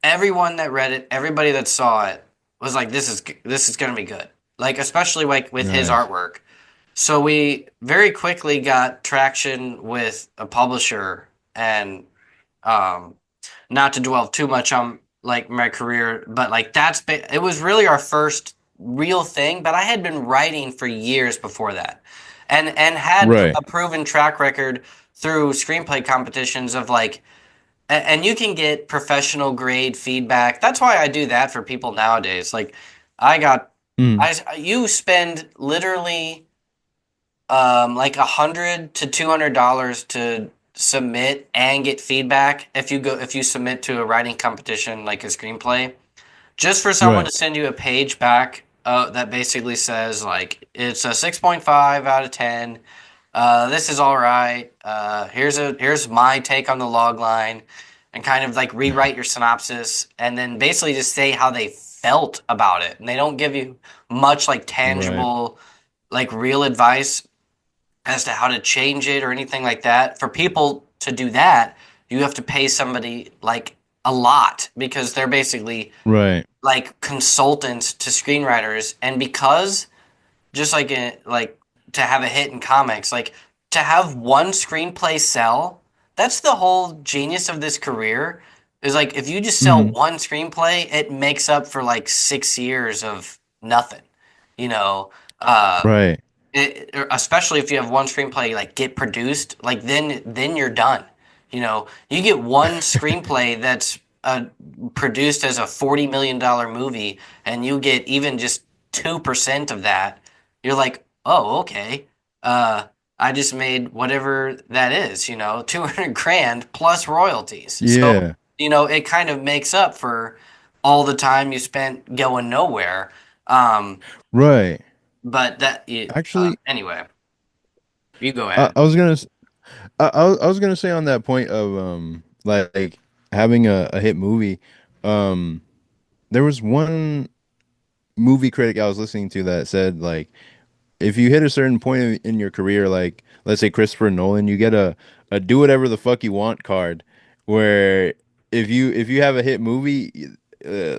S1: everyone that read it, everybody that saw it was like, this is gonna be good. Like especially like with his
S2: Nice.
S1: artwork. So we very quickly got traction with a publisher, and um, not to dwell too much on like my career, but like it was really our first real thing. But I had been writing for years before that, and had
S2: Right.
S1: a proven track record through screenplay competitions of like and you can get professional grade feedback. That's why I do that for people nowadays. Like I got
S2: Mm.
S1: I you spend literally like $100 to $200 to submit and get feedback if you submit to a writing competition like a screenplay, just for someone
S2: Right.
S1: to send you a page back that basically says like it's a 6.5 out of 10. This is all right. Here's my take on the log line, and kind of like rewrite your synopsis, and then basically just say how they felt about it. And they don't give you much like
S2: Right.
S1: tangible, like real advice as to how to change it or anything like that. For people to do that, you have to pay somebody like a lot because they're basically
S2: Right.
S1: like consultants to screenwriters, and because just like to have a hit in comics, like to have one screenplay sell, that's the whole genius of this career. Is like if you just sell
S2: Hmm.
S1: one screenplay, it makes up for like 6 years of nothing, you know. Uh,
S2: Right.
S1: especially if you have one screenplay like get produced, like then you're done. You know, you get one screenplay that's produced as a $40 million movie, and you get even just 2% of that. You're like, oh, okay. Uh, I just made whatever that is, 200 grand plus royalties. So,
S2: Yeah.
S1: it kind of makes up for all the time you spent going nowhere.
S2: Right.
S1: But
S2: Actually,
S1: anyway, you go ahead.
S2: I was gonna I was gonna say on that point of like having a hit movie, um there was one movie critic I was listening to that said like if you hit a certain point in your career, like let's say Christopher Nolan, you get a do whatever the fuck you want card, where if you have a hit movie, uh,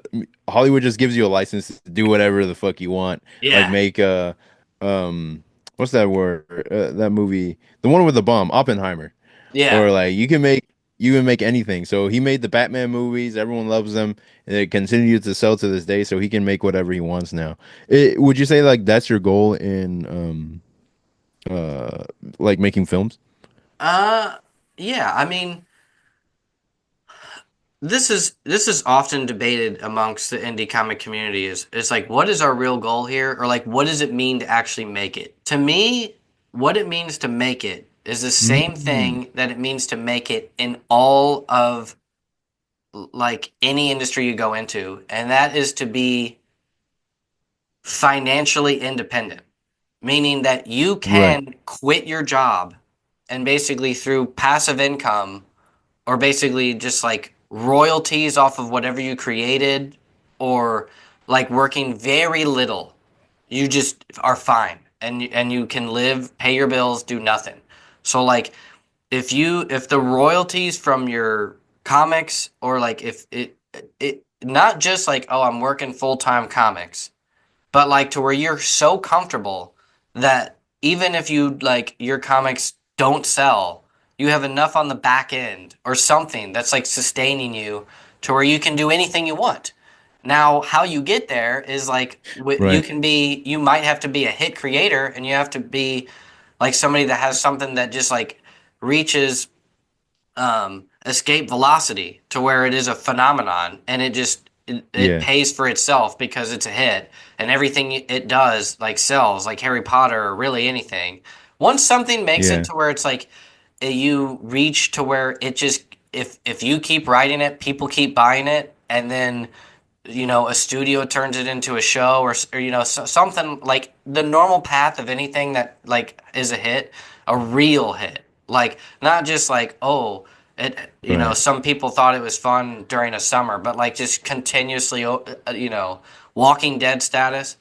S2: Hollywood just gives you a license to do whatever the fuck you want, like
S1: Yeah,
S2: make a um what's that word that movie, the one with the bomb, Oppenheimer,
S1: yeah.
S2: or like you can make anything. So he made the Batman movies, everyone loves them, and it continues to sell to this day. So he can make whatever he wants now. Would you say like that's your goal in uh like making films?
S1: Uh, yeah. I mean, this is often debated amongst the indie comic community. Is like, what is our real goal here, or like, what does it mean to actually make it? To me, what it means to make it is the same
S2: Mm.
S1: thing that it means to make it in all of like any industry you go into, and that is to be financially independent, meaning that you
S2: Right,
S1: can quit your job and basically through passive income or basically just like royalties off of whatever you created or like working very little, you just are fine and you can live, pay your bills, do nothing. So like if the royalties from your comics or like if it not just like oh I'm working full-time comics, but like to where you're so comfortable that even if you like your comics don't sell, you have enough on the back end or something that's like sustaining you to where you can do anything you want. Now, how you get there is like
S2: Right.
S1: you might have to be a hit creator and you have to be like somebody that has something that just like reaches escape velocity to where it is a phenomenon and it
S2: Yeah.
S1: pays for itself because it's a hit and everything it does like sells like Harry Potter or really anything. Once something makes it
S2: Yeah.
S1: to where it's like you reach to where it just if you keep writing it, people keep buying it, and then a studio turns it into a show or something like the normal path of anything that like is a hit, a real hit. Like not just like, oh,
S2: Right.
S1: some people thought it was fun during a summer, but like just continuously, Walking Dead status.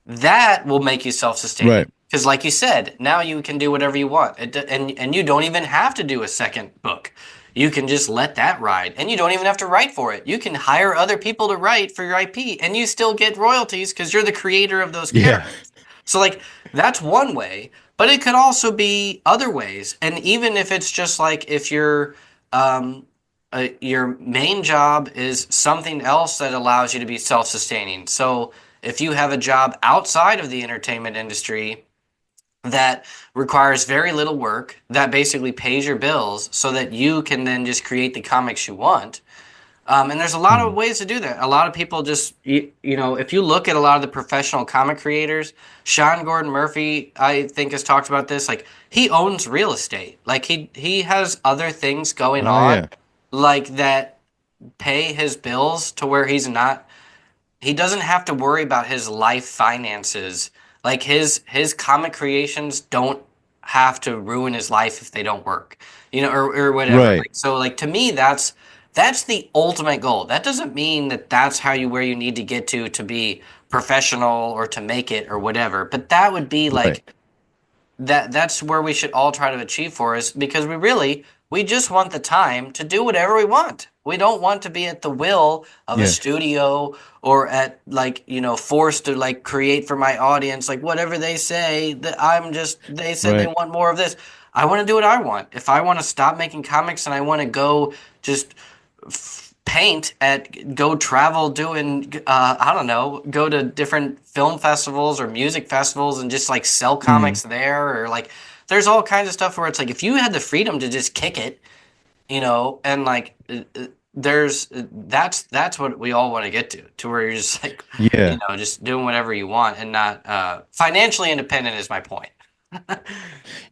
S1: That will make you
S2: Right.
S1: self-sustaining. Because, like you said, now you can do whatever you want, and you don't even have to do a second book. You can just let that ride, and you don't even have to write for it. You can hire other people to write for your IP, and you still get royalties because you're the creator of those
S2: Yeah.
S1: characters. So, like, that's one way, but it could also be other ways. And even if it's just like if um, your main job is something else that allows you to be self-sustaining. So if you have a job outside of the entertainment industry that requires very little work, that basically pays your bills so that you can then just create the comics you want. And there's a lot of
S2: Mhm.
S1: ways to do that. A lot of people just, if you look at a lot of the professional comic creators, Sean Gordon Murphy, I think, has talked about this. Like, he owns real estate. Like, he has other things going
S2: Oh
S1: on,
S2: yeah.
S1: like that pay his bills to where he doesn't have to worry about his life finances. Like his comic creations don't have to ruin his life if they don't work, or whatever.
S2: Right.
S1: Like so, like to me, that's the ultimate goal. That doesn't mean that that's where you need to get to be professional or to make it or whatever. But that would be
S2: Right.
S1: like that's where we should all try to achieve for is because we just want the time to do whatever we want. We don't want to be at the will of a
S2: Yeah.
S1: studio or at like, forced to like create for my audience, like whatever they say that they said they
S2: Right.
S1: want more of this. I want to do what I want. If I want to stop making comics and I want to go just paint at go travel doing I don't know, go to different film festivals or music festivals and just like sell
S2: Mhm.
S1: comics there or like there's all kinds of stuff where it's like if you had the freedom to just kick it, and like that's what we all want to get to where you're just like
S2: Yeah.
S1: just doing whatever you want and not financially independent is my point.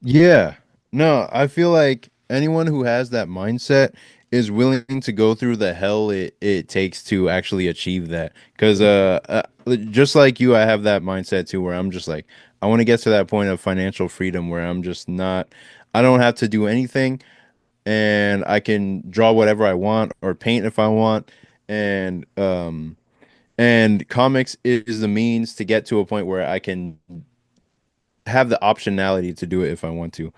S2: Yeah. No, I feel like anyone who has that mindset is willing to go through the hell it takes to actually achieve that. Because just like you, I have that mindset too, where I'm just like, I want to get to that point of financial freedom where I'm just not, I don't have to do anything and I can draw whatever I want or paint if I want. And comics is the means to get to a point where I can have the optionality to do it if I want to.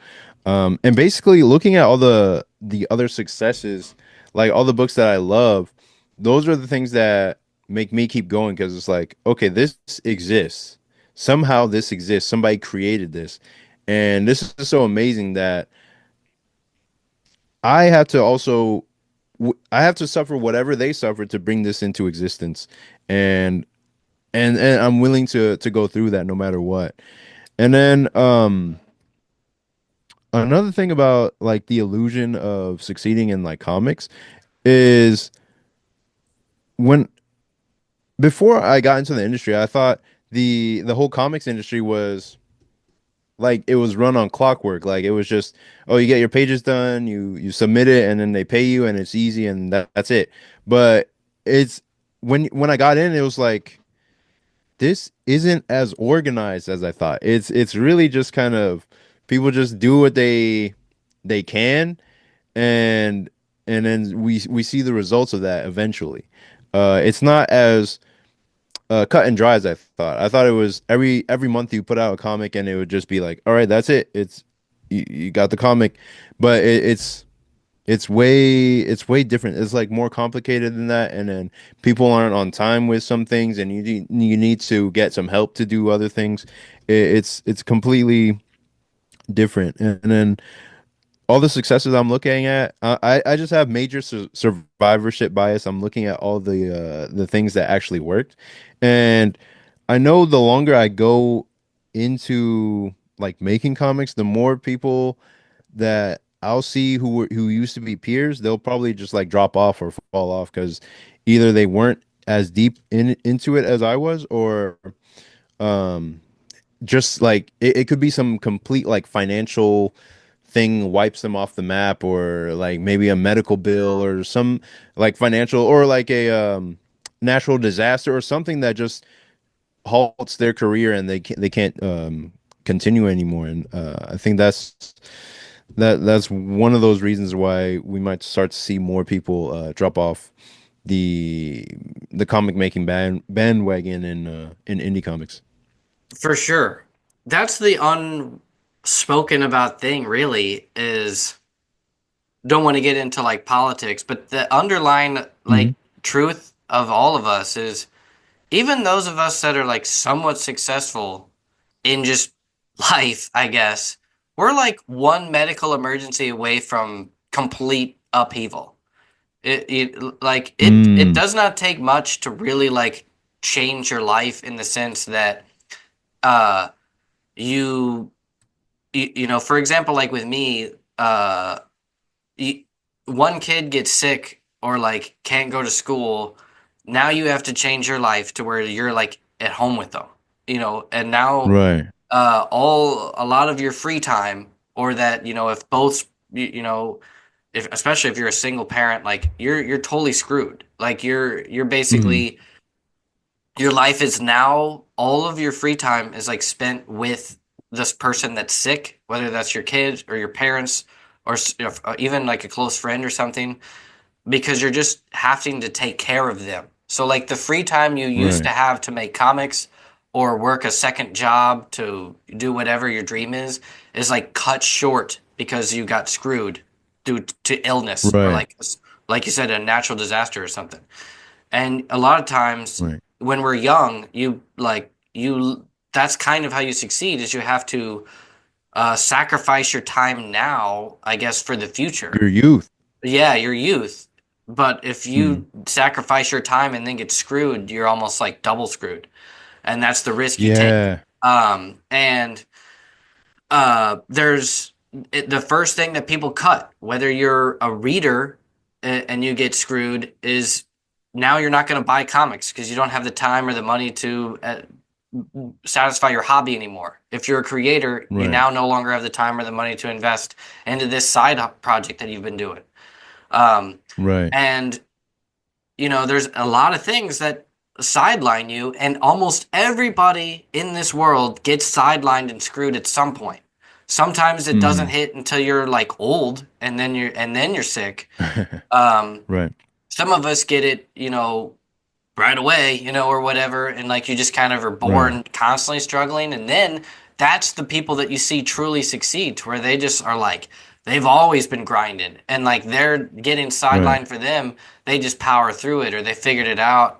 S2: And basically looking at all the other successes, like all the books that I love, those are the things that make me keep going because it's like, okay, this exists. Somehow this exists. Somebody created this. And this is so amazing that I have to also I have to suffer whatever they suffered to bring this into existence. And and I'm willing to go through that no matter what. And then another thing about like the illusion of succeeding in like comics is when before I got into the industry, I thought the whole comics industry was like it was run on clockwork. Like it was just, oh, you get your pages done, you submit it, and then they pay you, and it's easy, and that's it. But it's when I got in, it was like this isn't as organized as I thought. It's really just kind of people just do what they can and then we see the results of that eventually. It's not as cut and dry as I thought. I thought it was every month you put out a comic and it would just be like, all right, that's it. It's you got the comic, but it's way different. It's like more complicated than that, and then people aren't on time with some things, and you need to get some help to do other things. It's completely different, and then all the successes I'm looking at, I just have major survivorship bias. I'm looking at all the things that actually worked, and I know the longer I go into like making comics, the more people that I'll see who used to be peers, they'll probably just like drop off or fall off because either they weren't as deep into it as I was, or um just like it could be some complete like financial thing wipes them off the map, or like maybe a medical bill or some like financial, or like a natural disaster or something that just halts their career and they can't continue anymore. And I think that's one of those reasons why we might start to see more people drop off the the comic making bandwagon in indie comics.
S1: For sure. That's the unspoken about thing, really, is don't want to get into like politics, but the underlying
S2: Hmm.
S1: like truth of all of us is even those of us that are like somewhat successful in just life, I guess, we're like one medical emergency away from complete upheaval. It
S2: Mm,
S1: does not take much to really like change your life in the sense that uh you you know, for example, like with me, you, one kid gets sick or like can't go to school. Now you have to change your life to where you're like at home with them, you know, and now
S2: right.
S1: all a lot of your free time, or that, you know, if both, you know, if especially if you're a single parent, like you're totally screwed. Like you're
S2: Mm,
S1: basically your life is now all of your free time is like spent with this person that's sick, whether that's your kids or your parents or even like a close friend or something, because you're just having to take care of them. So like the free time you used to
S2: right.
S1: have to make comics or work a second job to do whatever your dream is like cut short because you got screwed due to illness or
S2: Right.
S1: like you said, a natural disaster or something. And a lot of times
S2: Right.
S1: when we're young, you that's kind of how you succeed is you have to sacrifice your time now, I guess, for the future.
S2: Your youth.
S1: Yeah, your youth. But if
S2: Mm,
S1: you sacrifice your time and then get screwed, you're almost like double screwed. And that's the risk you take.
S2: yeah.
S1: And there's the first thing that people cut, whether you're a reader and you get screwed, is now you're not going to buy comics because you don't have the time or the money to satisfy your hobby anymore. If you're a creator, you
S2: Right.
S1: now no longer have the time or the money to invest into this side project that you've been doing. Um,
S2: Right.
S1: and you know, there's a lot of things that sideline you, and almost everybody in this world gets sidelined and screwed at some point. Sometimes it doesn't
S2: Mm.
S1: hit until you're like old, and then you're sick. Um,
S2: Right.
S1: some of us get it, you know, right away, you know, or whatever, and like you just kind of are
S2: Right.
S1: born constantly struggling, and then that's the people that you see truly succeed, to where they just are like they've always been grinding, and like they're getting
S2: Right.
S1: sidelined for them, they just power through it or they figured it out.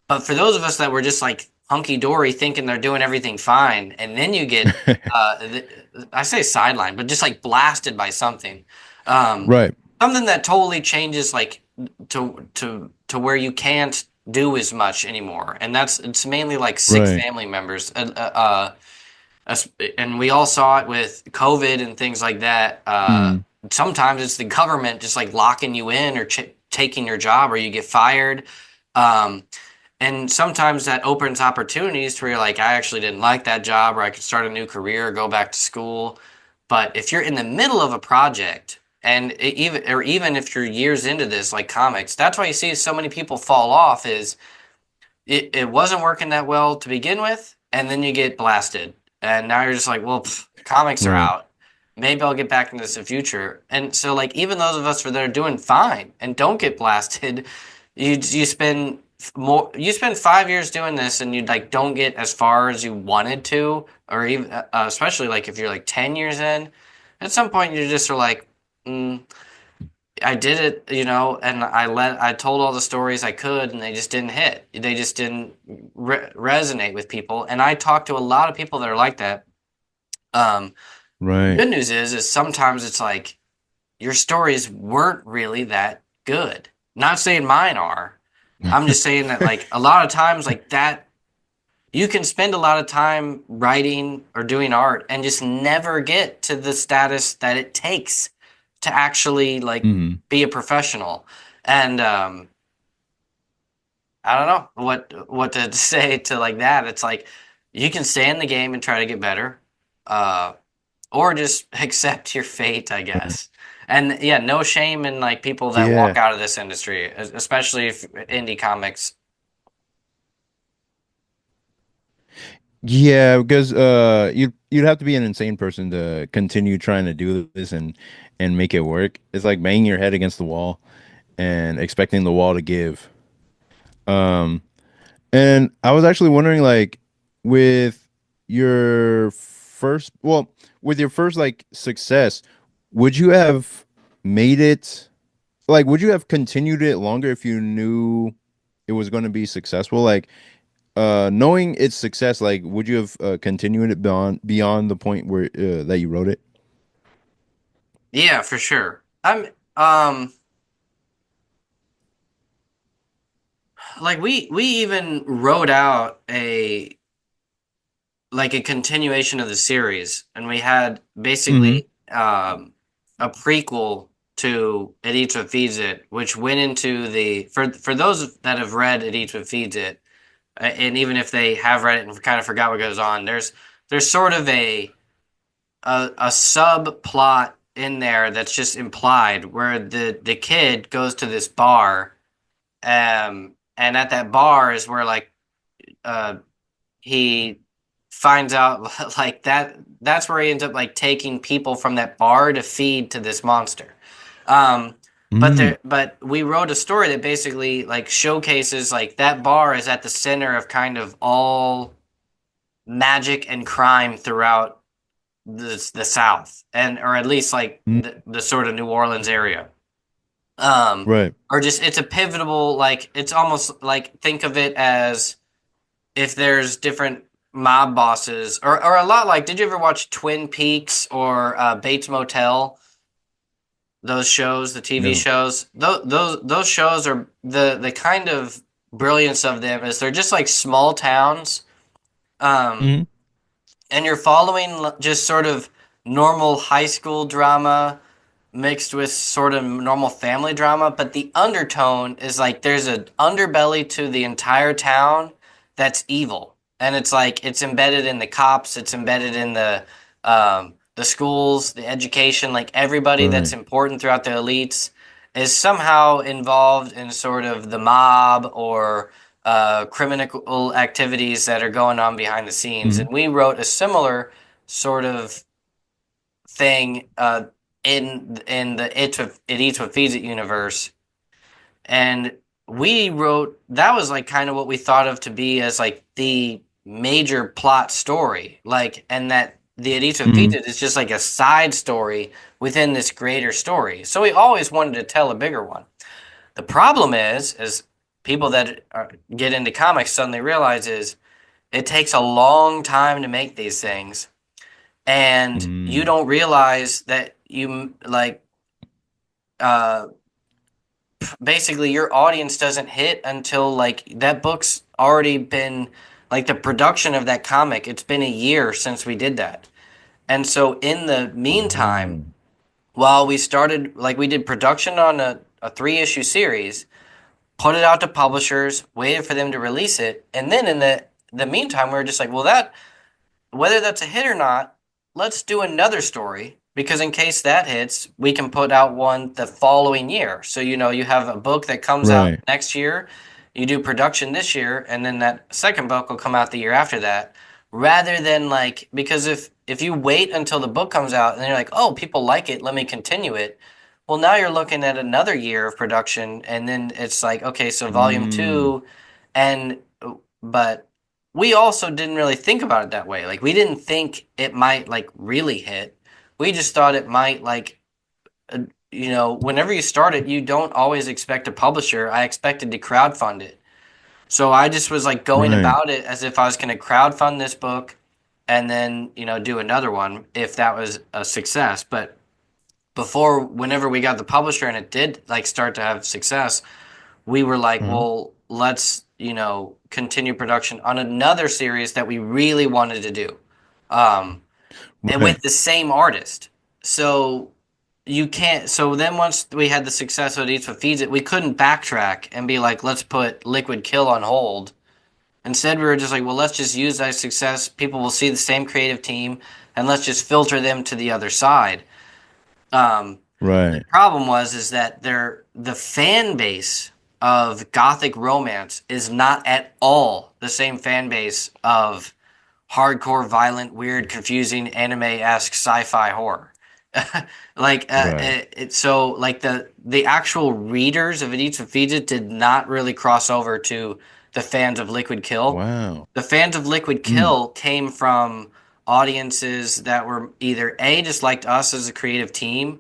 S1: But for those of us that were just like hunky dory, thinking they're doing everything fine, and then you get, I say sidelined, but just like blasted by something, um,
S2: Right.
S1: something that totally changes, like to where you can't do as much anymore, and that's it's mainly like sick
S2: Right.
S1: family members, and we all saw it with COVID and things like that.
S2: Mm.
S1: Sometimes it's the government just like locking you in or taking your job, or you get fired. Um, and sometimes that opens opportunities to where you're like, I actually didn't like that job, or I could start a new career, or go back to school. But if you're in the middle of a project, and even if you're years into this, like comics, that's why you see so many people fall off. Is it wasn't working that well to begin with, and then you get blasted, and now you're just like, well, comics are
S2: Right.
S1: out. Maybe I'll get back into this in the future. And so, like, even those of us that are doing fine and don't get blasted, you spend you spend 5 years doing this, and you like don't get as far as you wanted to, or even especially like if you're like 10 years in, at some point you just are like. Mm, I did it, you know, and I told all the stories I could, and they just didn't hit. They just didn't resonate with people. And I talked to a lot of people that are like that. Um,
S2: Right.
S1: Good news is sometimes it's like your stories weren't really that good. Not saying mine are. I'm just saying that like a lot of times like that you can spend a lot of time writing or doing art and just never get to the status that it takes to actually like
S2: Hmm.
S1: be a professional. And I don't know what to say to like that. It's like you can stay in the game and try to get better, uh, or just accept your fate, I
S2: Right.
S1: guess. And yeah, no shame in like people that walk
S2: Yeah.
S1: out of this industry, especially if indie comics.
S2: Yeah, because you'd have to be an insane person to continue trying to do this and make it work. It's like banging your head against the wall and expecting the wall to give. Um, and I was actually wondering, like, with your with your first like success, would you have made it? Like, would you have continued it longer if you knew it was going to be successful? Like, knowing its success, like, would you have continued it beyond the point where that you wrote it?
S1: Yeah, for sure. I'm um like we even wrote out a continuation of the series, and we had
S2: Hmm.
S1: basically a prequel to It Eats What Feeds It, which went into the for those that have read It Eats What Feeds It, and even if they have read it and kind of forgot what goes on, there's sort of a subplot in there that's just implied where the kid goes to this bar, and at that bar is where like uh he finds out like that's where he ends up like taking people from that bar to feed to this monster. Um,
S2: Mm.
S1: but we wrote a story that basically like showcases like that bar is at the center of kind of all magic and crime throughout the South, and or at least like
S2: Mm.
S1: the sort of New Orleans area. Um,
S2: Right.
S1: or just it's a pivotal like it's almost like think of it as if there's different mob bosses or a lot like did you ever watch Twin Peaks or Bates Motel, those shows, the TV
S2: No.
S1: shows, those shows are the kind of brilliance of them is they're just like small towns, um
S2: Hmm.
S1: and you're following just sort of normal high school drama mixed with sort of normal family drama, but the undertone is like there's an underbelly to the entire town that's evil. And it's like it's embedded in the cops, it's embedded in the schools, the education, like everybody that's
S2: Right.
S1: important throughout the elites is somehow involved in sort of the mob or criminal activities that are going on behind the scenes.
S2: Hmm.
S1: And we wrote a similar sort of thing in the It Eats What Feeds It universe, and we wrote that was like kind of what we thought of to be as like the major plot story, like, and that the It Eats What Feeds
S2: Hmm.
S1: It is just like a side story within this greater story. So we always wanted to tell a bigger one. The problem is people that get into comics suddenly realize is it takes a long time to make these things and you
S2: Mm.
S1: don't realize that you like uh basically your audience doesn't hit until like that book's already been like the production of that comic, it's been a year since we did that. And so in the meantime,
S2: Oh.
S1: while we started like we did production on a 3 issue series, put it out to publishers, waited for them to release it, and then in the meantime we were just like, well, that whether that's a hit or not, let's do another story because in case that hits, we can put out one the following year. So, you have a book that comes out
S2: Right.
S1: next year, you do production this year, and then that second book will come out the year after that. Rather than like, because if you wait until the book comes out and you're like, oh, people like it, let me continue it. Well, now you're looking at another year of production, and then it's like, okay, so volume
S2: Mm.
S1: two, and but we also didn't really think about it that way. Like we didn't think it might like really hit. We just thought it might like uh, whenever you start it, you don't always expect a publisher. I expected to crowdfund it. So I just was like going
S2: Right.
S1: about it as if I was going to crowdfund this book and then do another one if that was a success. But before, whenever we got the publisher and it did like start to have success, we were like,
S2: Uh-huh.
S1: well, let's continue production on another series that we really wanted to do, um, and
S2: Right.
S1: with the same artist. So you can't. So then once we had the success of Eats What Feeds It, we couldn't backtrack and be like, let's put Liquid Kill on hold. Instead, we were just like, well, let's just use that success. People will see the same creative team, and let's just filter them to the other side. Um, the
S2: Right.
S1: problem was is that the fan base of gothic romance is not at all the same fan base of hardcore, violent, weird, confusing anime-esque sci-fi horror. Like
S2: Right.
S1: so like the actual readers of It Eats and Feeds It did not really cross over to the fans of Liquid Kill.
S2: Wow.
S1: The fans of Liquid
S2: Mm.
S1: Kill came from audiences that were either A, just liked us as a creative team,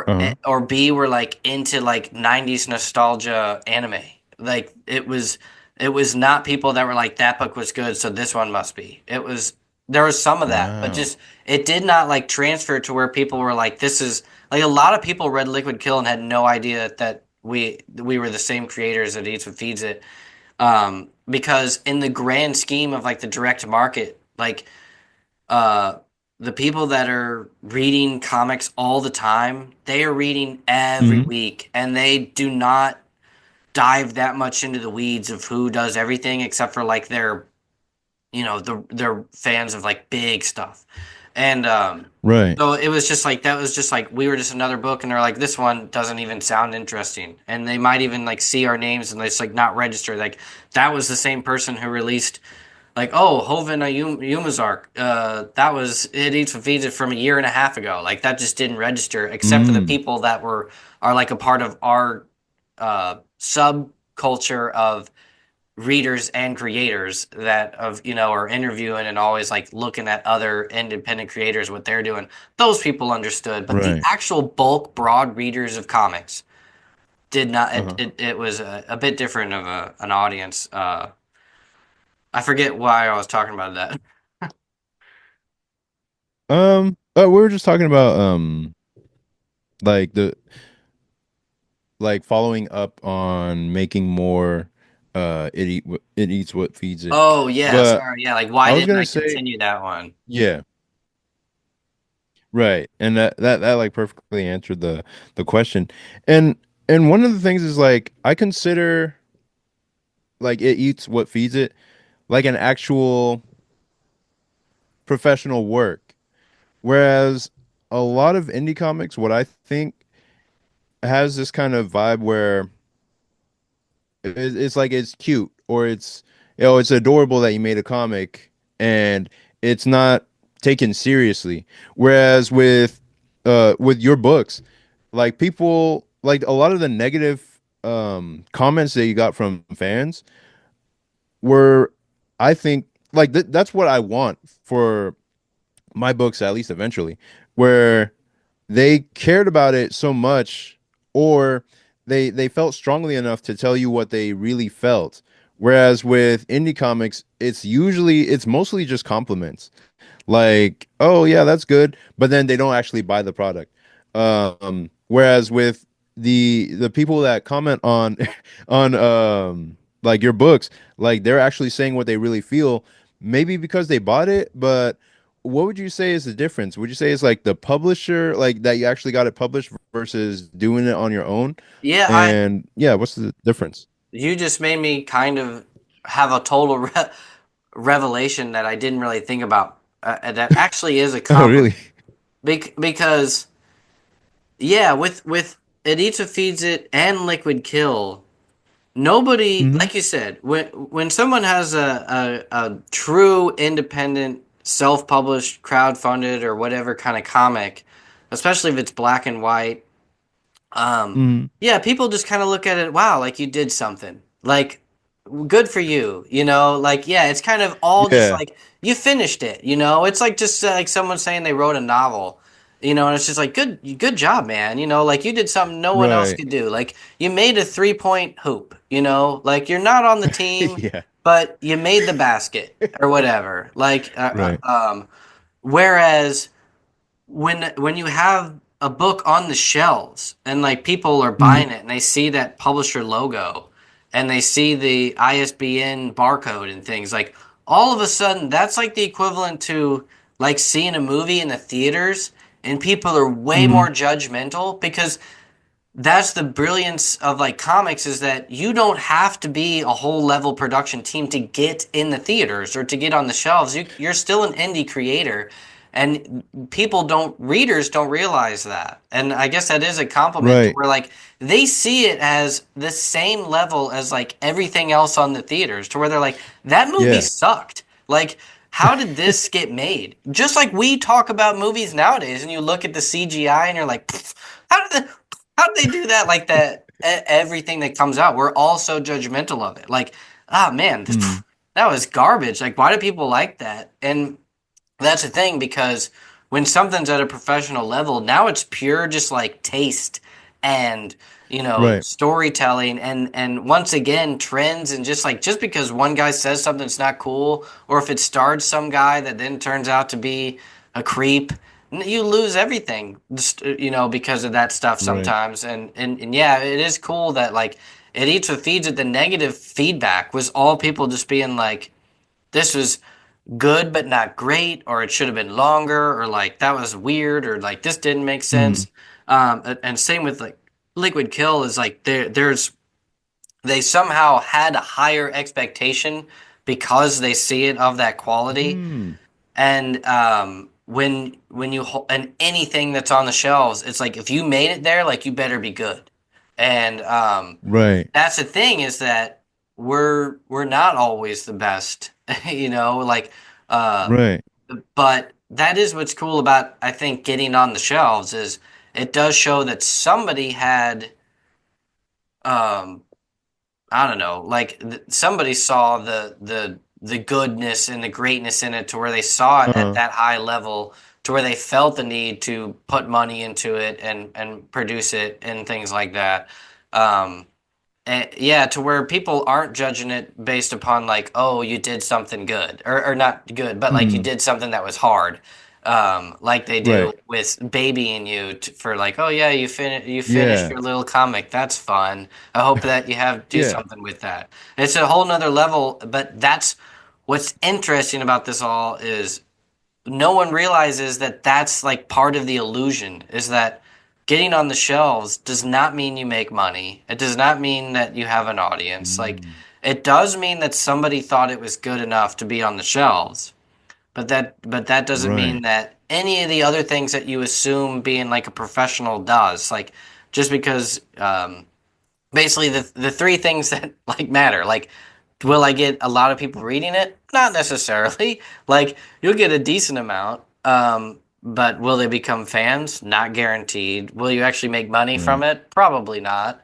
S2: Uh-huh.
S1: or B, were like into like 90s nostalgia anime. Like it was not people that were like that book was good, so this one must be. It was there was some of that, but
S2: Wow.
S1: just it did not like transfer to where people were like this is like a lot of people read Liquid Kill and had no idea that we were the same creators that Eats and Feeds It. Because in the grand scheme of like the direct market, like uh the people that are reading comics all the time, they are reading every
S2: Hmm.
S1: week and they do not dive that much into the weeds of who does everything except for like they're fans of like big stuff. And
S2: Right.
S1: so it was just like that was just like we were just another book and they're like this one doesn't even sound interesting. And they might even like see our names and it's like not registered. Like that was the same person who released like, oh, Hoven and Umazark. That was It Eats and Feeds It from a year and a half ago. Like that just didn't register, except for the
S2: Mm.
S1: people that are like a part of our subculture of readers and creators that are interviewing and always like looking at other independent creators what they're doing. Those people understood, but the
S2: Right.
S1: actual bulk broad readers of comics did not. It
S2: Uh-huh.
S1: it, it was a bit different of an audience. I forget why I was talking about that.
S2: We were just talking about like the like following up on making more it eats what feeds it.
S1: Oh yeah,
S2: But
S1: sorry. Yeah, like why
S2: I was
S1: didn't
S2: gonna
S1: I
S2: say,
S1: continue that one?
S2: yeah, right. And that like perfectly answered the question. And and one of the things is like I consider like it eats what feeds it like an actual professional work. Whereas a lot of indie comics, what I think has this kind of vibe where it's like it's cute or it's it's adorable that you made a comic and it's not taken seriously. Whereas with your books, like people like a lot of the negative comments that you got from fans were I think like that's what I want for my books at least eventually, where they cared about it so much or they felt strongly enough to tell you what they really felt. Whereas with indie comics, it's mostly just compliments. Like, oh yeah, that's good, but then they don't actually buy the product. Whereas with the people that comment on on like your books, like they're actually saying what they really feel, maybe because they bought it, but what would you say is the difference? Would you say it's like the publisher, like that you actually got it published versus doing it on your own?
S1: Yeah, I
S2: And yeah, what's the difference?
S1: you just made me kind of have a total revelation that I didn't really think about. That actually is a
S2: Oh,
S1: compliment
S2: really?
S1: because yeah, with It Eats It Feeds It and Liquid Kill, nobody,
S2: Hmm.
S1: like you said, when someone has a true independent, self-published, crowdfunded, or whatever kind of comic, especially if it's black and white, um,
S2: Hmm.
S1: yeah, people just kind of look at it, wow, like you did something. Like good for you, like yeah, it's kind of all just
S2: Yeah,
S1: like you finished it. It's like just like someone saying they wrote a novel. And it's just like good job, man. Like you did something no one else
S2: right.
S1: could do. Like you made a 3-point hoop. Like you're not on the team,
S2: Yeah.
S1: but you made the basket or whatever. Like,
S2: Right.
S1: whereas when you have a book on the shelves and like people are
S2: Hmm.
S1: buying it and they see that publisher logo and they see the ISBN barcode and things like all of a sudden that's like the equivalent to like seeing a movie in the theaters and people are way
S2: Hmm.
S1: more judgmental because that's the brilliance of like comics is that you don't have to be a whole level production team to get in the theaters or to get on the shelves. You're still an indie creator, and readers don't realize that. And I guess that is a compliment to
S2: Right.
S1: where like they see it as the same level as like everything else on the theaters, to where they're like, that movie
S2: Yeah.
S1: sucked. Like, how did this get made? Just like we talk about movies nowadays, and you look at the CGI and you're like, "Pfft, how did how do they do that like that? Everything that comes out, we're all so judgmental of it. Like, ah, man,
S2: Mm.
S1: that was garbage. Like, why do people like that? And that's the thing because when something's at a professional level, now it's pure just like taste and
S2: Right.
S1: storytelling and once again trends and just because one guy says something's not cool or if it stars some guy that then turns out to be a creep, you lose everything just because of that stuff
S2: Right.
S1: sometimes and yeah, it is cool that like it eats what feeds it. The negative feedback was all people just being like, this was good but not great, or it should have been longer, or like that was weird, or like this didn't make
S2: Mm.
S1: sense. And same with like Liquid Kill is like they somehow had a higher expectation because they see it of that quality.
S2: Mm.
S1: And and anything that's on the shelves, it's like if you made it there, like you better be good. And
S2: Right.
S1: that's the thing is that we're not always the best, like uh
S2: Right.
S1: but that is what's cool about I think getting on the shelves is it does show that somebody had um I don't know, like somebody saw the goodness and the greatness in it to where they saw it at
S2: Uh-huh.
S1: that high level to where they felt the need to put money into it and produce it and things like that. Um yeah, to where people aren't judging it based upon like, oh, you did something good or not good, but like you
S2: Mm.
S1: did something that was hard, like they do
S2: Right.
S1: with babying you for like, oh yeah, you finished
S2: Yeah.
S1: your little comic, that's fun. I hope that you have do
S2: Yeah.
S1: something with that. It's a whole nother level, but that's what's interesting about this all is no one realizes that that's like part of the illusion is that getting on the shelves does not mean you make money. It does not mean that you have an audience. Like
S2: Mm.
S1: it does mean that somebody thought it was good enough to be on the shelves. But that doesn't mean
S2: Right.
S1: that any of the other things that you assume being like a professional does. Like just because basically the three things that like matter. Like, will I get a lot of people reading it? Not necessarily. Like, you'll get a decent amount. But will they become fans? Not guaranteed. Will you actually make money from
S2: Right.
S1: it? Probably not.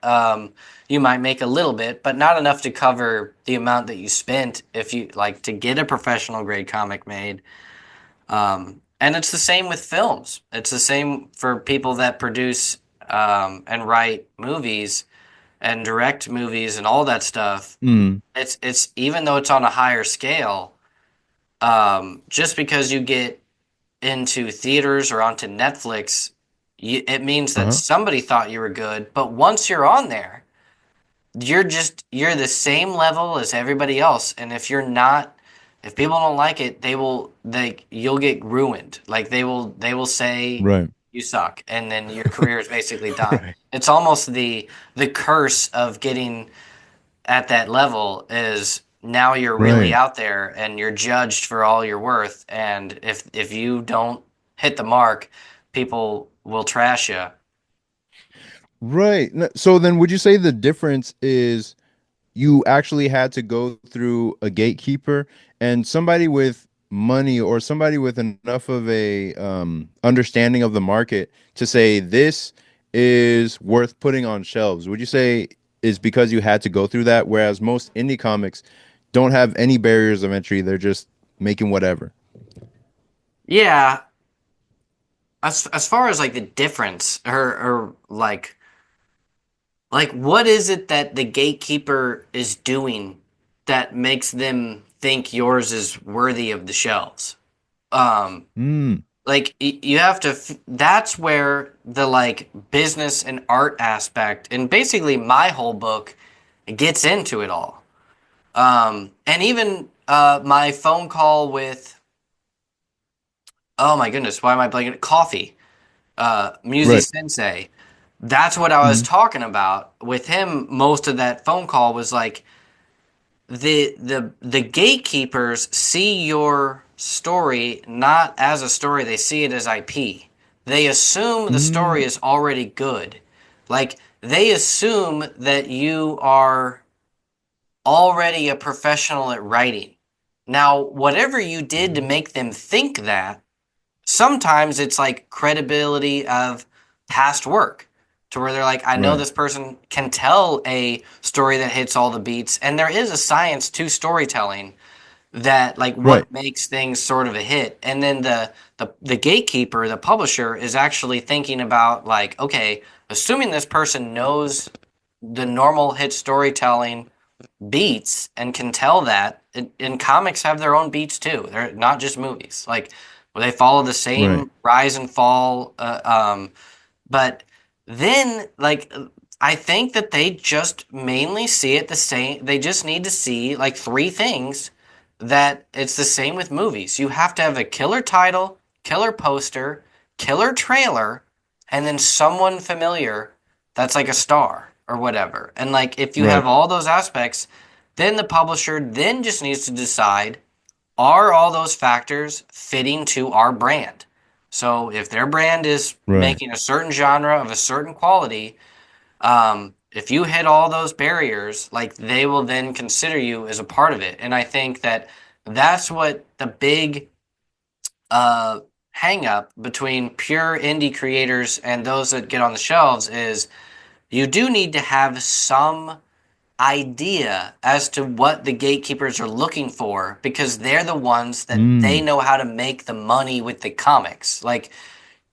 S1: You might make a little bit, but not enough to cover the amount that you spent if you like to get a professional grade comic made. And it's the same with films. It's the same for people that produce and write movies and direct movies and all that stuff.
S2: Mm.
S1: It's even though it's on a higher scale, just because you get into theaters or onto Netflix, it means that
S2: Uh-huh.
S1: somebody thought you were good. But once you're on there, you're the same level as everybody else. And if you're not, if people don't like it, you'll get ruined. Like they will say
S2: Right.
S1: you suck, and then your career is basically done.
S2: Right.
S1: It's almost the curse of getting at that level is now you're really
S2: Right.
S1: out there and you're judged for all your worth. And if you don't hit the mark, people will trash you.
S2: Right. So then would you say the difference is you actually had to go through a gatekeeper and somebody with money or somebody with enough of a understanding of the market to say this is worth putting on shelves? Would you say is because you had to go through that, whereas most indie comics don't have any barriers of entry, they're just making whatever?
S1: Yeah, as far as like the difference or like what is it that the gatekeeper is doing that makes them think yours is worthy of the shelves. Um,
S2: Mm.
S1: like you have to that's where the like business and art aspect and basically my whole book gets into it all. And even my phone call with, oh my goodness, why am I blanking? Coffee, Musi
S2: Right.
S1: Sensei. That's what I was
S2: Mm.
S1: talking about with him. Most of that phone call was like the gatekeepers see your story not as a story, they see it as IP. They assume the story
S2: Mm.
S1: is already good. Like they assume that you are already a professional at writing. Now, whatever you did to make them think that, sometimes it's like credibility of past work to where they're like, I know
S2: Right.
S1: this person can tell a story that hits all the beats. And there is a science to storytelling that like
S2: Right.
S1: what makes things sort of a hit. And then the gatekeeper, the publisher is actually thinking about like, okay, assuming this person knows the normal hit storytelling beats and can tell that and comics have their own beats too. They're not just movies. Like they follow the
S2: Right.
S1: same rise and fall. But then like I think that they just mainly see it the same. They just need to see like three things that it's the same with movies. You have to have a killer title, killer poster, killer trailer, and then someone familiar that's like a star or whatever. And like if you
S2: Right.
S1: have all those aspects, then the publisher then just needs to decide are all those factors fitting to our brand? So if their brand is
S2: Right.
S1: making a certain genre of a certain quality, if you hit all those barriers, like they will then consider you as a part of it. And I think that that's what the big uh, hang up between pure indie creators and those that get on the shelves is you do need to have some idea as to what the gatekeepers are looking for because they're the ones that they
S2: Mm.
S1: know how to make the money with the comics. Like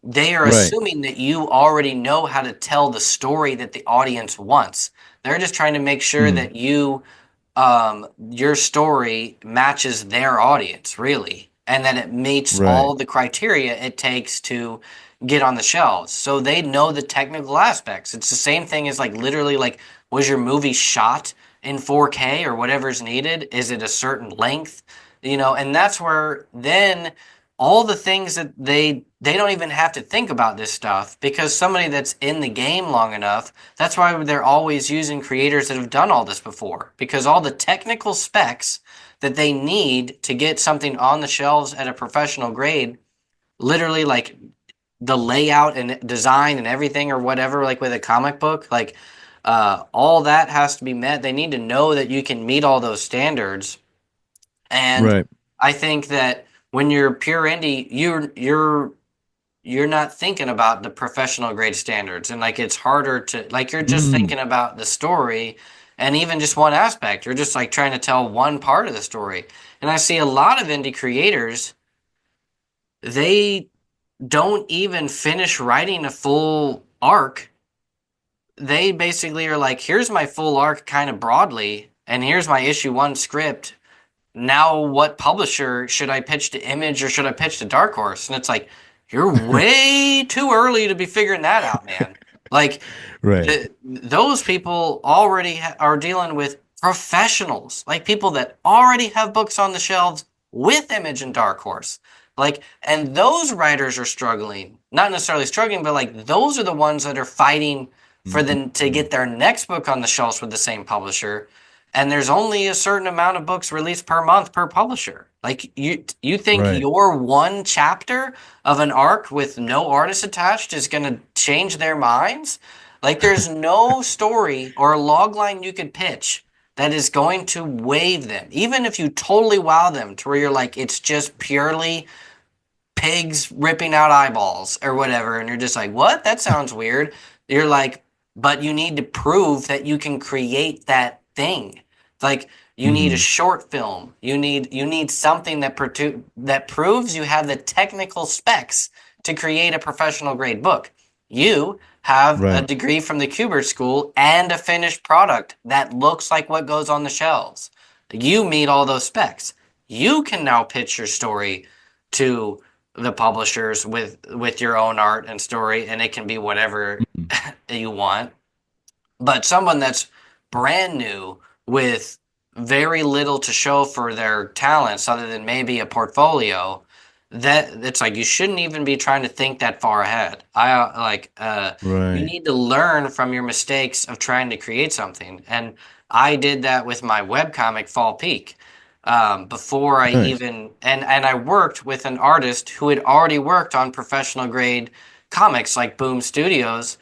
S1: they are
S2: Right.
S1: assuming that you already know how to tell the story that the audience wants. They're just trying to make sure
S2: Mm.
S1: that your story matches their audience, really, and that it meets
S2: Right.
S1: all the criteria it takes to get on the shelves. So they know the technical aspects. It's the same thing as like literally like, was your movie shot in 4K or whatever's needed? Is it a certain length? And that's where then all the things that they don't even have to think about this stuff because somebody that's in the game long enough, that's why they're always using creators that have done all this before because all the technical specs that they need to get something on the shelves at a professional grade, literally like the layout and design and everything or whatever, like with a comic book, like all that has to be met. They need to know that you can meet all those standards. And
S2: Right.
S1: I think that when you're pure indie, you're not thinking about the professional grade standards and like it's harder to like you're just
S2: Mm.
S1: thinking about the story and even just one aspect. You're just like trying to tell one part of the story. And I see a lot of indie creators, they don't even finish writing a full arc. They basically are like, here's my full arc kind of broadly, and here's my issue one script. Now what publisher should I pitch to Image or should I pitch to Dark Horse? And it's like, you're way too early to be figuring that out, man. Like
S2: Right.
S1: those people already are dealing with professionals, like people that already have books on the shelves with Image and Dark Horse. Like, and those writers are struggling, not necessarily struggling, but like those are the ones that are fighting for them to
S2: Mm.
S1: get their next book on the shelves with the same publisher. And there's only a certain amount of books released per month per publisher. Like you think
S2: Right.
S1: your one chapter of an arc with no artist attached is going to change their minds? Like there's no story or a log line you could pitch that is going to wave them. Even if you totally wow them to where you're like, it's just purely pigs ripping out eyeballs or whatever, and you're just like, what? That sounds weird. You're like, but you need to prove that you can create that thing. Like you need a
S2: Mm.
S1: short film. You need something that proves you have the technical specs to create a professional grade book. You have a
S2: Right.
S1: degree from the Kubert School and a finished product that looks like what goes on the shelves. You meet all those specs. You can now pitch your story to the publishers with your own art and story, and it can be whatever
S2: Mhm.
S1: you want. But someone that's brand new with very little to show for their talents other than maybe a portfolio, that it's like you shouldn't even be trying to think that far ahead. You
S2: Right.
S1: need to learn from your mistakes of trying to create something. And I did that with my webcomic Fall Peak. Before I
S2: Nice.
S1: even and I worked with an artist who had already worked on professional grade comics like Boom Studios,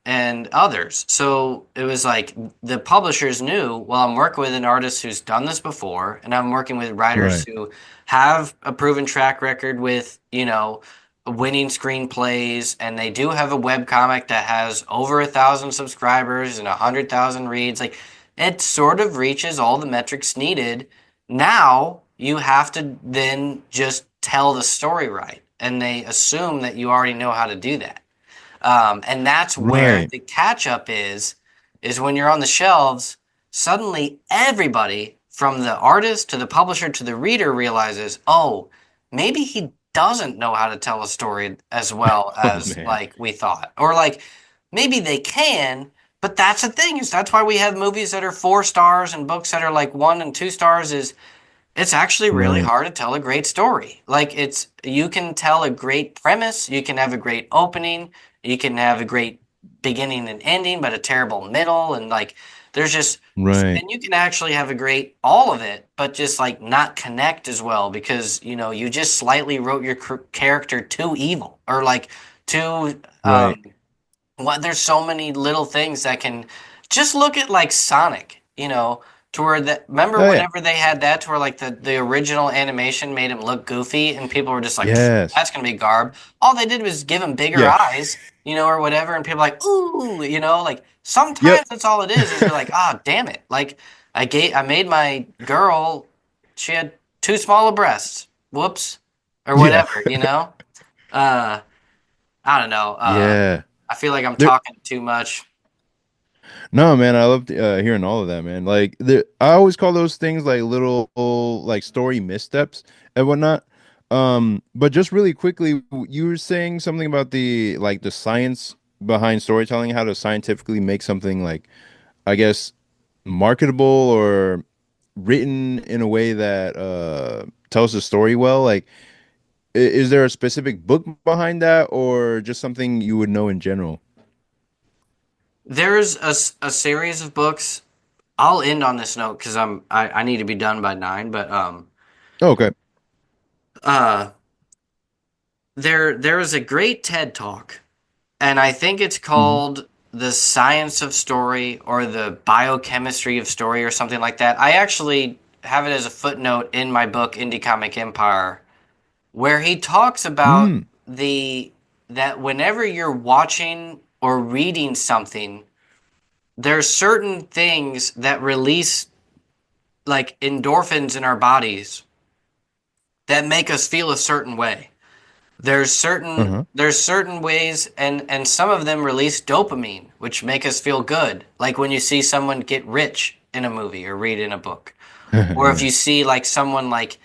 S1: and others. So it was like the publishers knew, well, I'm working with an artist who's done this before, and I'm working with writers
S2: Right.
S1: who have a proven track record with, winning screenplays, and they do have a webcomic that has over 1,000 subscribers and 100,000 reads. Like it sort of reaches all the metrics needed. Now you have to then just tell the story right, and they assume that you already know how to do that. And that's where
S2: Right.
S1: the catch up is when you're on the shelves, suddenly everybody from the artist to the publisher to the reader realizes, oh, maybe he doesn't know how to tell a story as well
S2: Oh
S1: as
S2: man.
S1: like we thought. Or like maybe they can, but that's the thing is that's why we have movies that are 4 stars and books that are like 1 and 2 stars is it's actually really
S2: Right.
S1: hard to tell a great story. Like it's you can tell a great premise, you can have a great opening, you can have a great beginning and ending, but a terrible middle and like there's just
S2: Right.
S1: and you can actually have a great all of it, but just like not connect as well because you just slightly wrote your character too evil or like too
S2: Right.
S1: what there's so many little things that can just look at like Sonic, to where that remember
S2: Oh yeah.
S1: whenever they had that to where like the original animation made him look goofy and people were just like, "Pfft,
S2: Yes.
S1: that's gonna be garb. All they did was give him bigger
S2: Yeah.
S1: eyes, or whatever, and people are like, ooh, like sometimes
S2: Yep.
S1: that's all it is you're like, ah, damn it. Like I made my girl, she had too small of breasts. Whoops. Or
S2: Yeah.
S1: whatever. Uh I don't know.
S2: Yeah.
S1: I feel like I'm
S2: There,
S1: talking too much.
S2: no, man, I loved hearing all of that, man. Like, I always call those things like little like story missteps and whatnot. But just really quickly, you were saying something about the science behind storytelling, how to scientifically make something like, I guess, marketable or written in a way that tells the story well. Like, is there a specific book behind that, or just something you would know in general?
S1: There's a series of books. I'll end on this note because I need to be done by 9. But
S2: Oh, okay.
S1: uh, there is a great TED talk, and I think it's
S2: Hmm.
S1: called The Science of Story or the Biochemistry of Story or something like that. I actually have it as a footnote in my book Indie Comic Empire, where he talks about
S2: Mm.
S1: the that whenever you're watching or reading something, there's certain things that release like endorphins in our bodies that make us feel a certain way.
S2: Uh-huh.
S1: There's certain ways and some of them release dopamine, which make us feel good. Like when you see someone get rich in a movie or read in a book. Or if
S2: Yeah.
S1: you see like someone like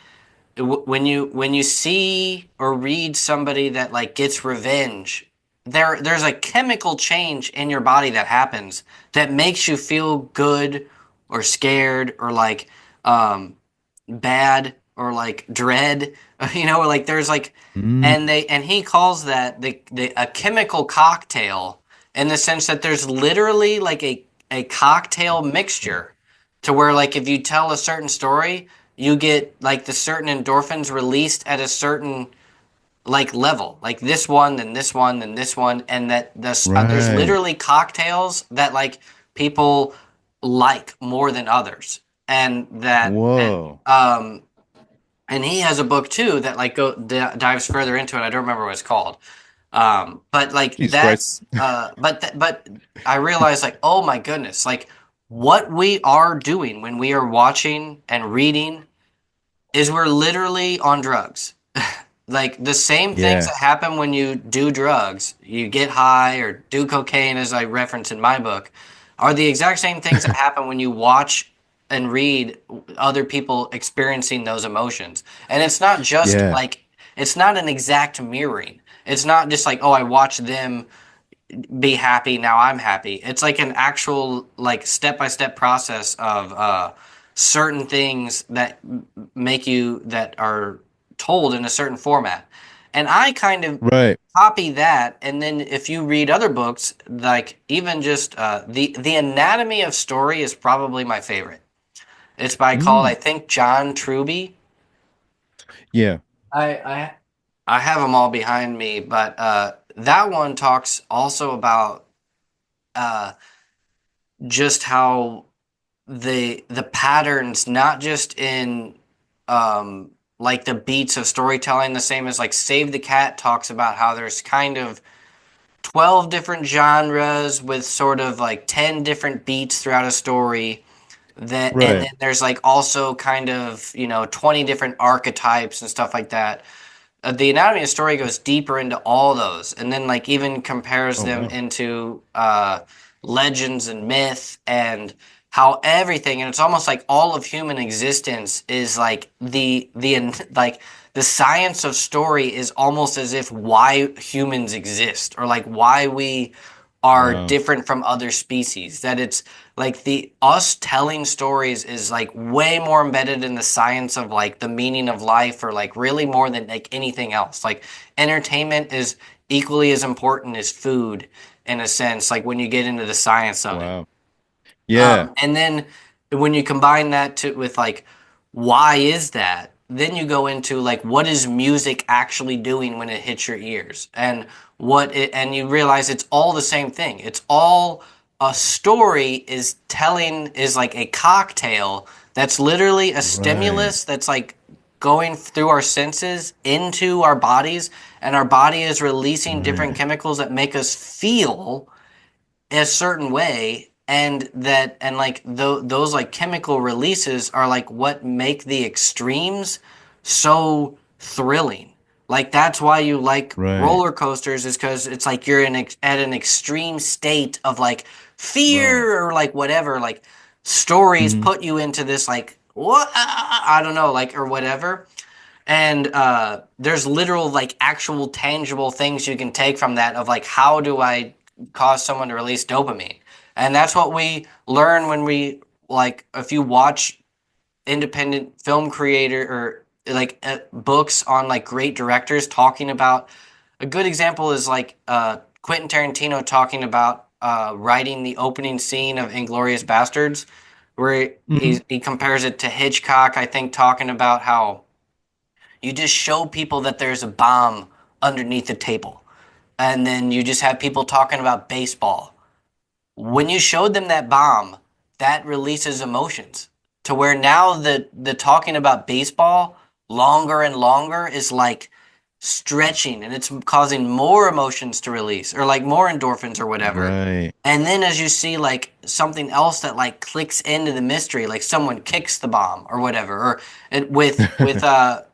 S1: when you see or read somebody that like gets revenge, there's a chemical change in your body that happens that makes you feel good or scared or like um bad or like dread. Like there's like
S2: Mm.
S1: and he calls that the a chemical cocktail in the sense that there's literally like a cocktail mixture to where like if you tell a certain story you get like the certain endorphins released at a certain like level, like this one, then this one, then this one, and that there's
S2: Right.
S1: literally cocktails that like people like more than others, and that
S2: Whoa.
S1: and he has a book too that like dives further into it. I don't remember what it's called, but like
S2: Jesus Christ.
S1: that's but I realized like oh my goodness, like what we are doing when we are watching and reading is we're literally on drugs. Like the same things
S2: Yeah.
S1: that happen when you do drugs, you get high or do cocaine, as I reference in my book, are the exact same things that happen when you watch and read other people experiencing those emotions. And it's not just
S2: Yeah.
S1: like it's not an exact mirroring. It's not just like, oh, I watched them be happy, now I'm happy. It's like an actual like step-by-step process of certain things that make you that are told in a certain format. And I kind of
S2: Right.
S1: copy that, and then if you read other books, like even just the Anatomy of Story is probably my favorite. It's by called, I
S2: Mm.
S1: think, John Truby.
S2: Yeah.
S1: I I I have them all behind me, but that one talks also about uh, just how the patterns, not just in like the beats of storytelling, the same as like Save the Cat talks about how there's kind of 12 different genres with sort of like 10 different beats throughout a story. That, and
S2: Right.
S1: then there's like also kind of 20 different archetypes and stuff like that. The Anatomy of Story goes deeper into all those, and then like even compares
S2: Oh
S1: them
S2: wow.
S1: into legends and myth and how everything, and it's almost like all of human existence is like like the science of story is almost as if why humans exist, or like why we are
S2: Wow.
S1: different from other species. That it's like the us telling stories is like way more embedded in the science of like the meaning of life, or like really more than like anything else. Like entertainment is equally as important as food in a sense, like when you get into the science of it.
S2: Wow. Yeah.
S1: And then when you combine that with like, why is that? Then you go into like, what is music actually doing when it hits your ears? And and you realize it's all the same thing. It's all a story is telling, is like a cocktail that's literally a
S2: Right.
S1: stimulus that's like going through our senses into our bodies, and our body is releasing different
S2: Right.
S1: chemicals that make us feel a certain way, and that and like those like chemical releases are like what make the extremes so thrilling. Like that's why you like
S2: Right.
S1: roller coasters, is because it's like you're at an extreme state of like
S2: Wow.
S1: fear or like whatever. Like stories
S2: Hmm.
S1: put you into this like what, I don't know, like, or whatever. And there's literal, like, actual tangible things you can take from that of like, how do I cause someone to release dopamine? And that's what we learn when we like, if you watch independent film creator or like books on like great directors talking about. A good example is like Quentin Tarantino talking about writing the opening scene of Inglorious Bastards, where
S2: Hmm.
S1: he compares it to Hitchcock, I think, talking about how you just show people that there's a bomb underneath the table. And then you just have people talking about baseball. When you showed them that bomb, that releases emotions to where now the talking about baseball longer and longer is like stretching, and it's causing more emotions to release, or like more endorphins or whatever.
S2: Right.
S1: And then as you see like something else that like clicks into the mystery, like someone kicks the bomb or whatever, or with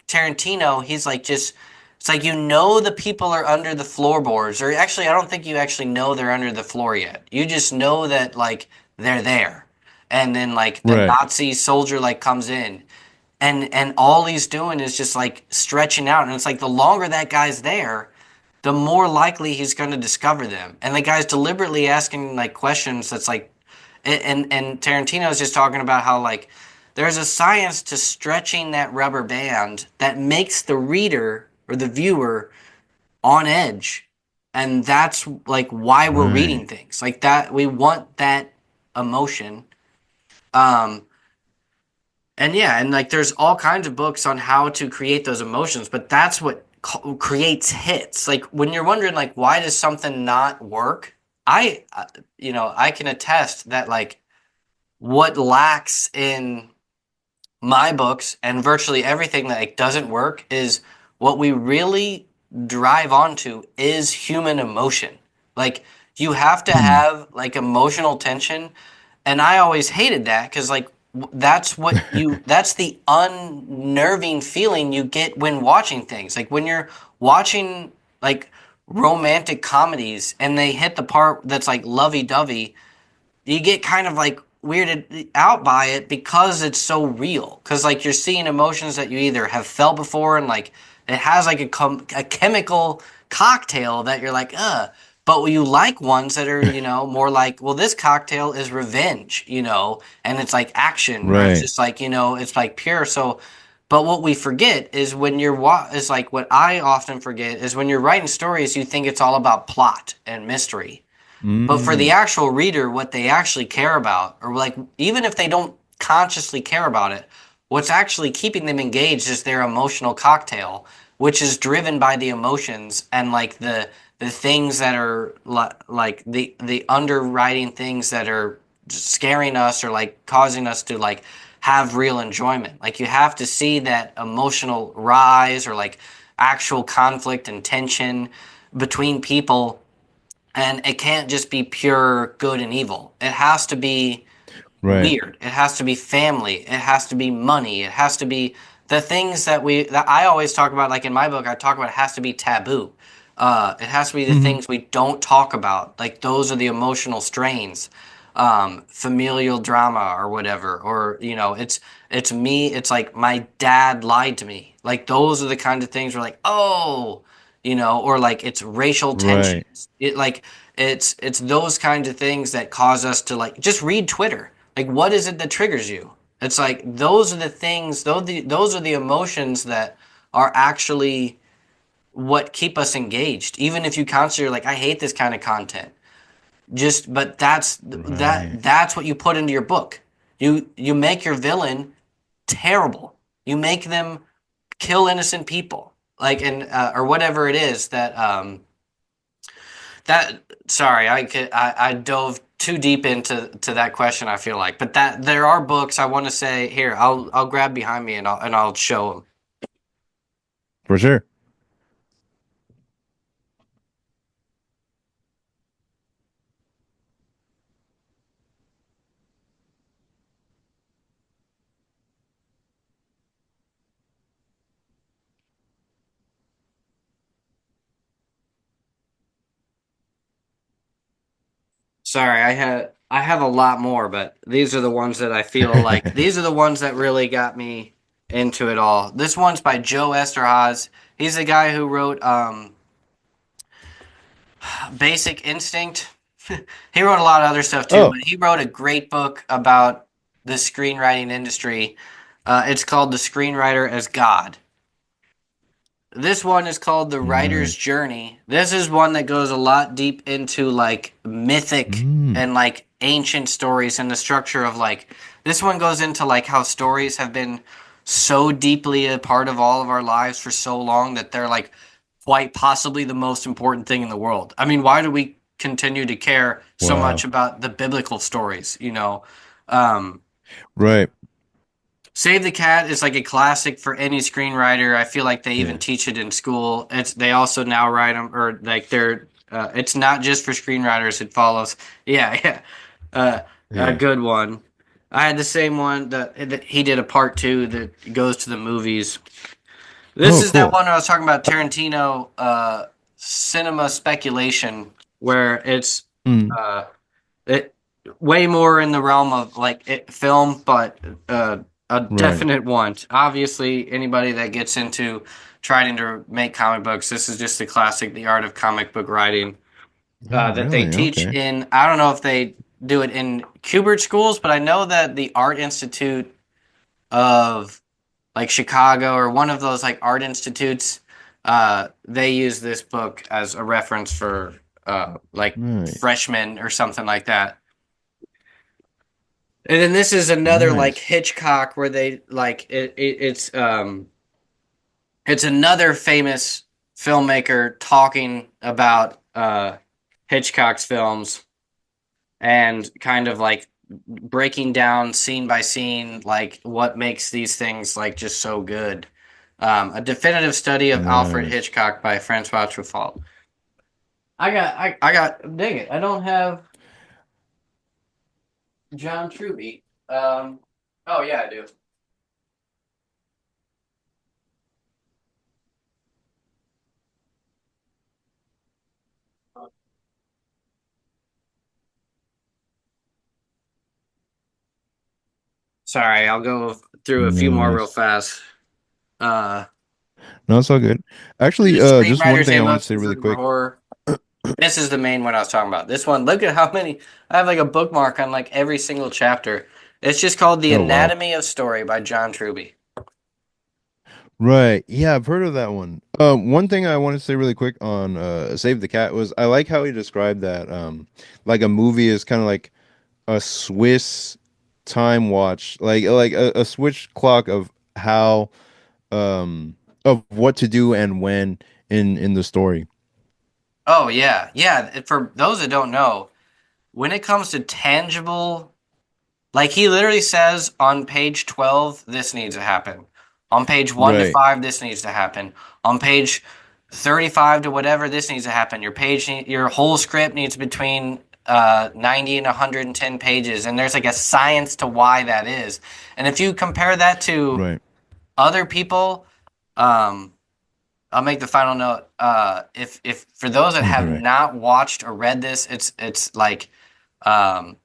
S1: Tarantino, he's like just it's like the people are under the floorboards, or actually I don't think you actually know they're under the floor yet. You just know that like they're there. And then like the
S2: Right.
S1: Nazi soldier like comes in, and all he's doing is just like stretching out, and it's like the longer that guy's there, the more likely he's going to discover them. And the guy's deliberately asking like questions that's like, and Tarantino's just talking about how like there's a science to stretching that rubber band that makes the reader or the viewer on edge. And that's like why we're
S2: Right.
S1: reading things like that. We want that emotion. Um, and yeah, and like there's all kinds of books on how to create those emotions, but that's what creates hits. Like when you're wondering like why does something not work? I can attest that like what lacks in my books and virtually everything that like doesn't work is what we really drive onto is human emotion. Like you have to
S2: Hmm.
S1: have like emotional tension, and I always hated that because like that's the unnerving feeling you get when watching things. Like when you're watching like romantic comedies and they hit the part that's like lovey-dovey, you get kind of like weirded out by it because it's so real. Because like you're seeing emotions that you either have felt before, and like it has like a chemical cocktail that you're like, but you like ones that are, more like, well, this cocktail is revenge, and it's like action, or it's
S2: Right.
S1: just like, it's like pure. So, but what we forget is when is like what I often forget is when you're writing stories, you think it's all about plot and mystery. But for the
S2: Mm.
S1: actual reader, what they actually care about, or like even if they don't consciously care about it, what's actually keeping them engaged is their emotional cocktail, which is driven by the emotions and like the things that are like the underwriting things that are scaring us or like causing us to like have real enjoyment. Like you have to see that emotional rise or like actual conflict and tension between people, and it can't just be pure good and evil. It has to be
S2: Right.
S1: weird. It has to be family. It has to be money. It has to be the things that I always talk about. Like in my book, I talk about it has to be taboo. It has to be the
S2: Hmm.
S1: things we don't talk about. Like those are the emotional strains, familial drama or whatever. Or it's me. It's like my dad lied to me. Like those are the kind of things where like, oh, or like it's racial
S2: Right.
S1: tensions. It's those kinds of things that cause us to like just read Twitter. Like, what is it that triggers you? It's like those are the things, those are the emotions that are actually what keep us engaged. Even if you consider like, I hate this kind of content. But
S2: Right.
S1: that's what you put into your book. You make your villain terrible. You make them kill innocent people, like and or whatever it is that sorry, I dove too deep into that question. I feel like, but that there are books I want to say here. I'll grab behind me and I'll show them.
S2: For sure.
S1: Sorry, I have a lot more, but these are the ones that I feel like these are the ones that really got me into it all. This one's by Joe Esterhaz. He's the guy who wrote Basic Instinct. He wrote a lot of other stuff too,
S2: Oh.
S1: but he wrote a great book about the screenwriting industry. It's called The Screenwriter as God. This one is called The Writer's
S2: Nice.
S1: Journey. This is one that goes a lot deep into like mythic
S2: Mm.
S1: and like ancient stories and the structure of like this one goes into like how stories have been so deeply a part of all of our lives for so long that they're like quite possibly the most important thing in the world. I mean, why do we continue to care so much
S2: Wow.
S1: about the biblical stories, Um,
S2: Right.
S1: Save the Cat is like a classic for any screenwriter. I feel like they even
S2: Yeah.
S1: teach it in school. They also now write them or like they're it's not just for screenwriters. It follows. Yeah, yeah. Uh, a
S2: Yeah.
S1: good one. I had the same one that he did a part two that goes to the movies. This
S2: Oh,
S1: is that
S2: cool.
S1: one I was talking about Tarantino cinema speculation where it's
S2: Mm.
S1: uh, it way more in the realm of like film, but a
S2: Right.
S1: definite one. Obviously, anybody that gets into trying to make comic books, this is just the classic, The Art of Comic Book Writing,
S2: Oh,
S1: that they
S2: really?
S1: teach
S2: Okay.
S1: in. I don't know if they do it in Kubert schools, but I know that the Art Institute of like Chicago or one of those like art institutes, they use this book as a reference for like
S2: Nice.
S1: freshmen or something like that. And then this is another like
S2: Nice.
S1: Hitchcock where they like it's another famous filmmaker talking about Hitchcock's films and kind of like breaking down scene by scene like what makes these things like just so good. A definitive study of Alfred
S2: Nice.
S1: Hitchcock by Francois Truffaut. I got dang it. I don't have John Truby. Oh yeah, I do. Sorry, I'll go through a few more real
S2: Nice.
S1: fast. Uh,
S2: No, it's all good.
S1: the
S2: Actually, just one
S1: screenwriter's
S2: thing I want
S1: handbook
S2: to say really
S1: for
S2: quick.
S1: horror. This is the main one I was talking about. This one, look at how many. I have like a bookmark on like every single chapter. It's just called The
S2: Oh wow.
S1: Anatomy of Story by John Truby.
S2: Right. Yeah, I've heard of that one. One thing I want to say really quick on Save the Cat was I like how he described that like a movie is kind of like a Swiss time watch, like a Swiss clock of how of what to do and when in the story.
S1: Oh yeah, yeah. For those that don't know, when it comes to tangible, like he literally says on page 12, this needs to happen. On page 1 to
S2: Right.
S1: 5, this needs to happen. On page 35 to whatever, this needs to happen. Your whole script needs between 90 and 110 pages, and there's like a science to why that is. And if you compare that to
S2: Right.
S1: other people, um, I'll make the final note. If for those that have
S2: Right.
S1: not watched or read this, it's like um,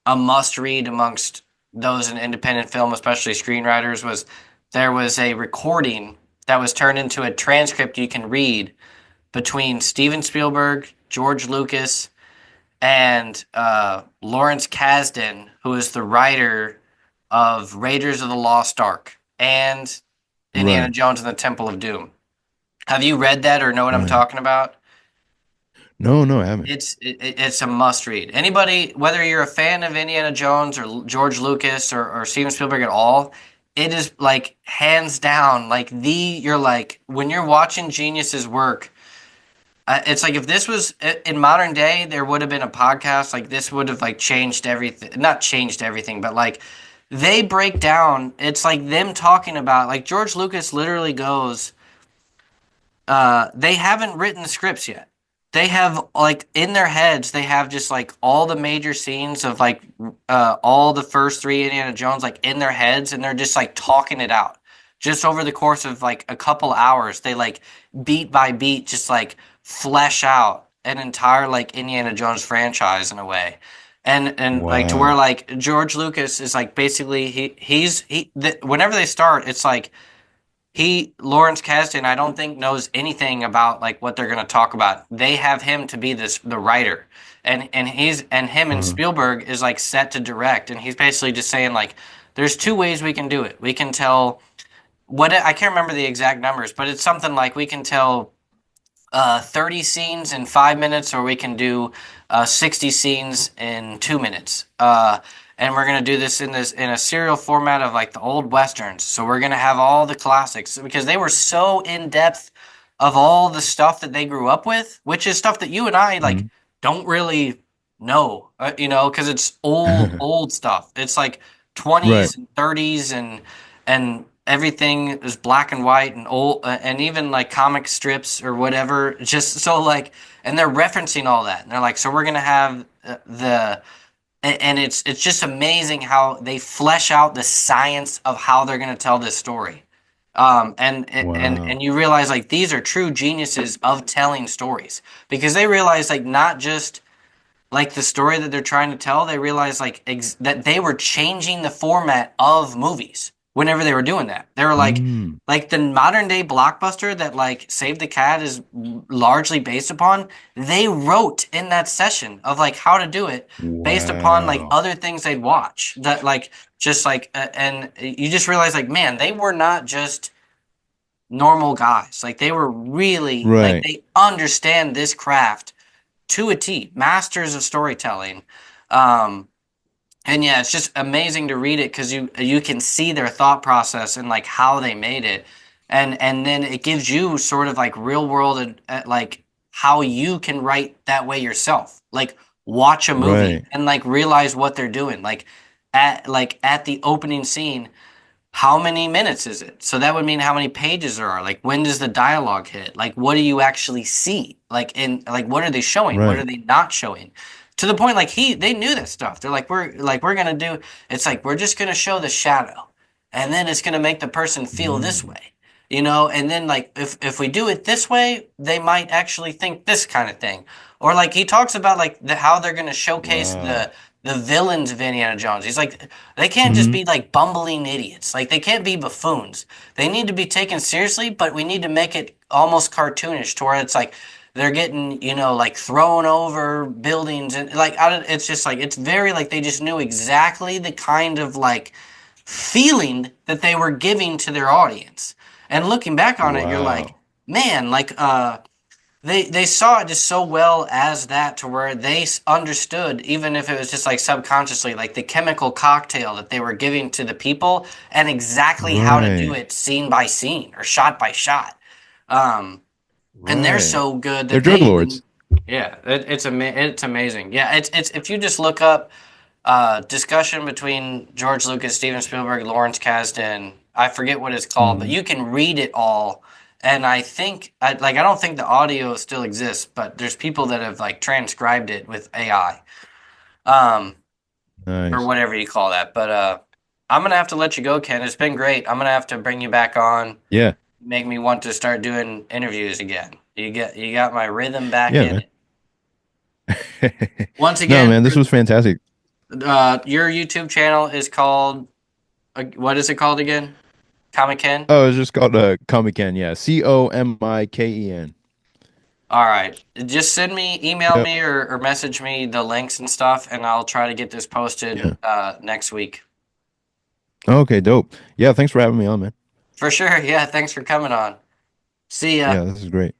S1: a must read amongst those in independent film, especially screenwriters. There was a recording that was turned into a transcript you can read between Steven Spielberg, George Lucas, and Lawrence Kasdan, who is the writer of Raiders of the Lost Ark and Indiana
S2: Right.
S1: Jones and the Temple of Doom. Have you read that or know what I'm
S2: Right.
S1: talking about?
S2: No, no, I haven't.
S1: It's a must read. Anybody, whether you're a fan of Indiana Jones or George Lucas or Steven Spielberg at all, it is like hands down like you're like when you're watching geniuses work. It's like if this was in modern day, there would have been a podcast like this would have like changed everything. Not changed everything, but like they break down. It's like them talking about like George Lucas literally goes. They haven't written the scripts yet. They have like in their heads, they have just like all the major scenes of like all the first three Indiana Jones like in their heads, and they're just like talking it out. Just over the course of like a couple hours, they like beat by beat, just like flesh out an entire like Indiana Jones franchise in a way. And like to where
S2: Wow.
S1: like George Lucas is like basically whenever they start, it's like Lawrence Kasdan, I don't think knows anything about like what they're going to talk about. They have him to be the writer, and him and
S2: Uh-huh.
S1: Spielberg is like set to direct, and he's basically just saying like, there's two ways we can do it. We can tell I can't remember the exact numbers, but it's something like we can tell 30 scenes in 5 minutes, or we can do 60 scenes in 2 minutes. And we're gonna do this in a serial format of like the old westerns. So we're gonna have all the classics because they were so in depth of all the stuff that they grew up with, which is stuff that you and I like
S2: Mhm.
S1: don't really know, because it's old stuff. It's like 20s
S2: Right.
S1: and 30s and everything is black and white and old, and even like comic strips or whatever, just so like, and they're referencing all that, and they're like, so we're gonna have and it's just amazing how they flesh out the science of how they're gonna tell this story. And
S2: Wow.
S1: you realize like these are true geniuses of telling stories because they realize like not just like the story that they're trying to tell, they realized like that they were changing the format of movies whenever they were doing that. They were
S2: Mm.
S1: like the modern day blockbuster that like Save the Cat is largely based upon. They wrote in that session of like how to do it based upon like
S2: Wow.
S1: other things they'd watch that like just like and you just realize like man, they were not just normal guys. Like they were really like
S2: Right.
S1: they understand this craft to a T, masters of storytelling. Um, and yeah, it's just amazing to read it because you can see their thought process and like how they made it, and then it gives you sort of like real world and like how you can write that way yourself. Like watch a movie
S2: Right.
S1: and like realize what they're doing. Like at the opening scene, how many minutes is it? So that would mean how many pages there are. Like when does the dialogue hit? Like what do you actually see? Like what are they showing? What are
S2: Right.
S1: they not showing? To the point like they knew that stuff. They're like we're gonna do it's like we're just gonna show the shadow and then it's gonna make the person feel this
S2: Mm.
S1: way. And then like if we do it this way, they might actually think this kind of thing. Or like he talks about like how they're gonna showcase
S2: Wow.
S1: the villains of Indiana Jones. He's like, they can't just
S2: Hmm.
S1: be like bumbling idiots. Like they can't be buffoons. They need to be taken seriously, but we need to make it almost cartoonish to where it's like they're getting, like thrown over buildings and like it's just like it's very like they just knew exactly the kind of like feeling that they were giving to their audience. And looking back on it, you're like,
S2: Wow.
S1: man, like they saw it just so well as that to where they understood, even if it was just like subconsciously, like the chemical cocktail that they were giving to the people and exactly how to do
S2: Right.
S1: it scene by scene or shot by shot. Um, and they're
S2: Right.
S1: so good
S2: They're
S1: that they
S2: drug lords.
S1: even, yeah, it's amazing. Yeah, it's if you just look up discussion between George Lucas, Steven Spielberg, Lawrence Kasdan. I forget what it's called, but
S2: Hmm.
S1: you can read it all. And I think, I don't think the audio still exists, but there's people that have like transcribed it with AI, um, or
S2: Nice.
S1: whatever you call that. But I'm gonna have to let you go, Ken. It's been great. I'm gonna have to bring you back on,
S2: Yeah.
S1: make me want to start doing interviews again. You got my rhythm back
S2: Yeah,
S1: in
S2: man.
S1: it. Once
S2: No,
S1: again,
S2: man, this was fantastic.
S1: your YouTube channel is called what is it called again? ComiKen?
S2: Oh, it's just called ComiKen. Yeah. ComiKen.
S1: All right. Just email
S2: Yep.
S1: me or message me the links and stuff, and I'll try to get this posted
S2: Yeah.
S1: next week.
S2: Okay, dope. Yeah, thanks for having me on, man.
S1: For sure. Yeah. Thanks for coming on. See ya.
S2: Yeah, this is great.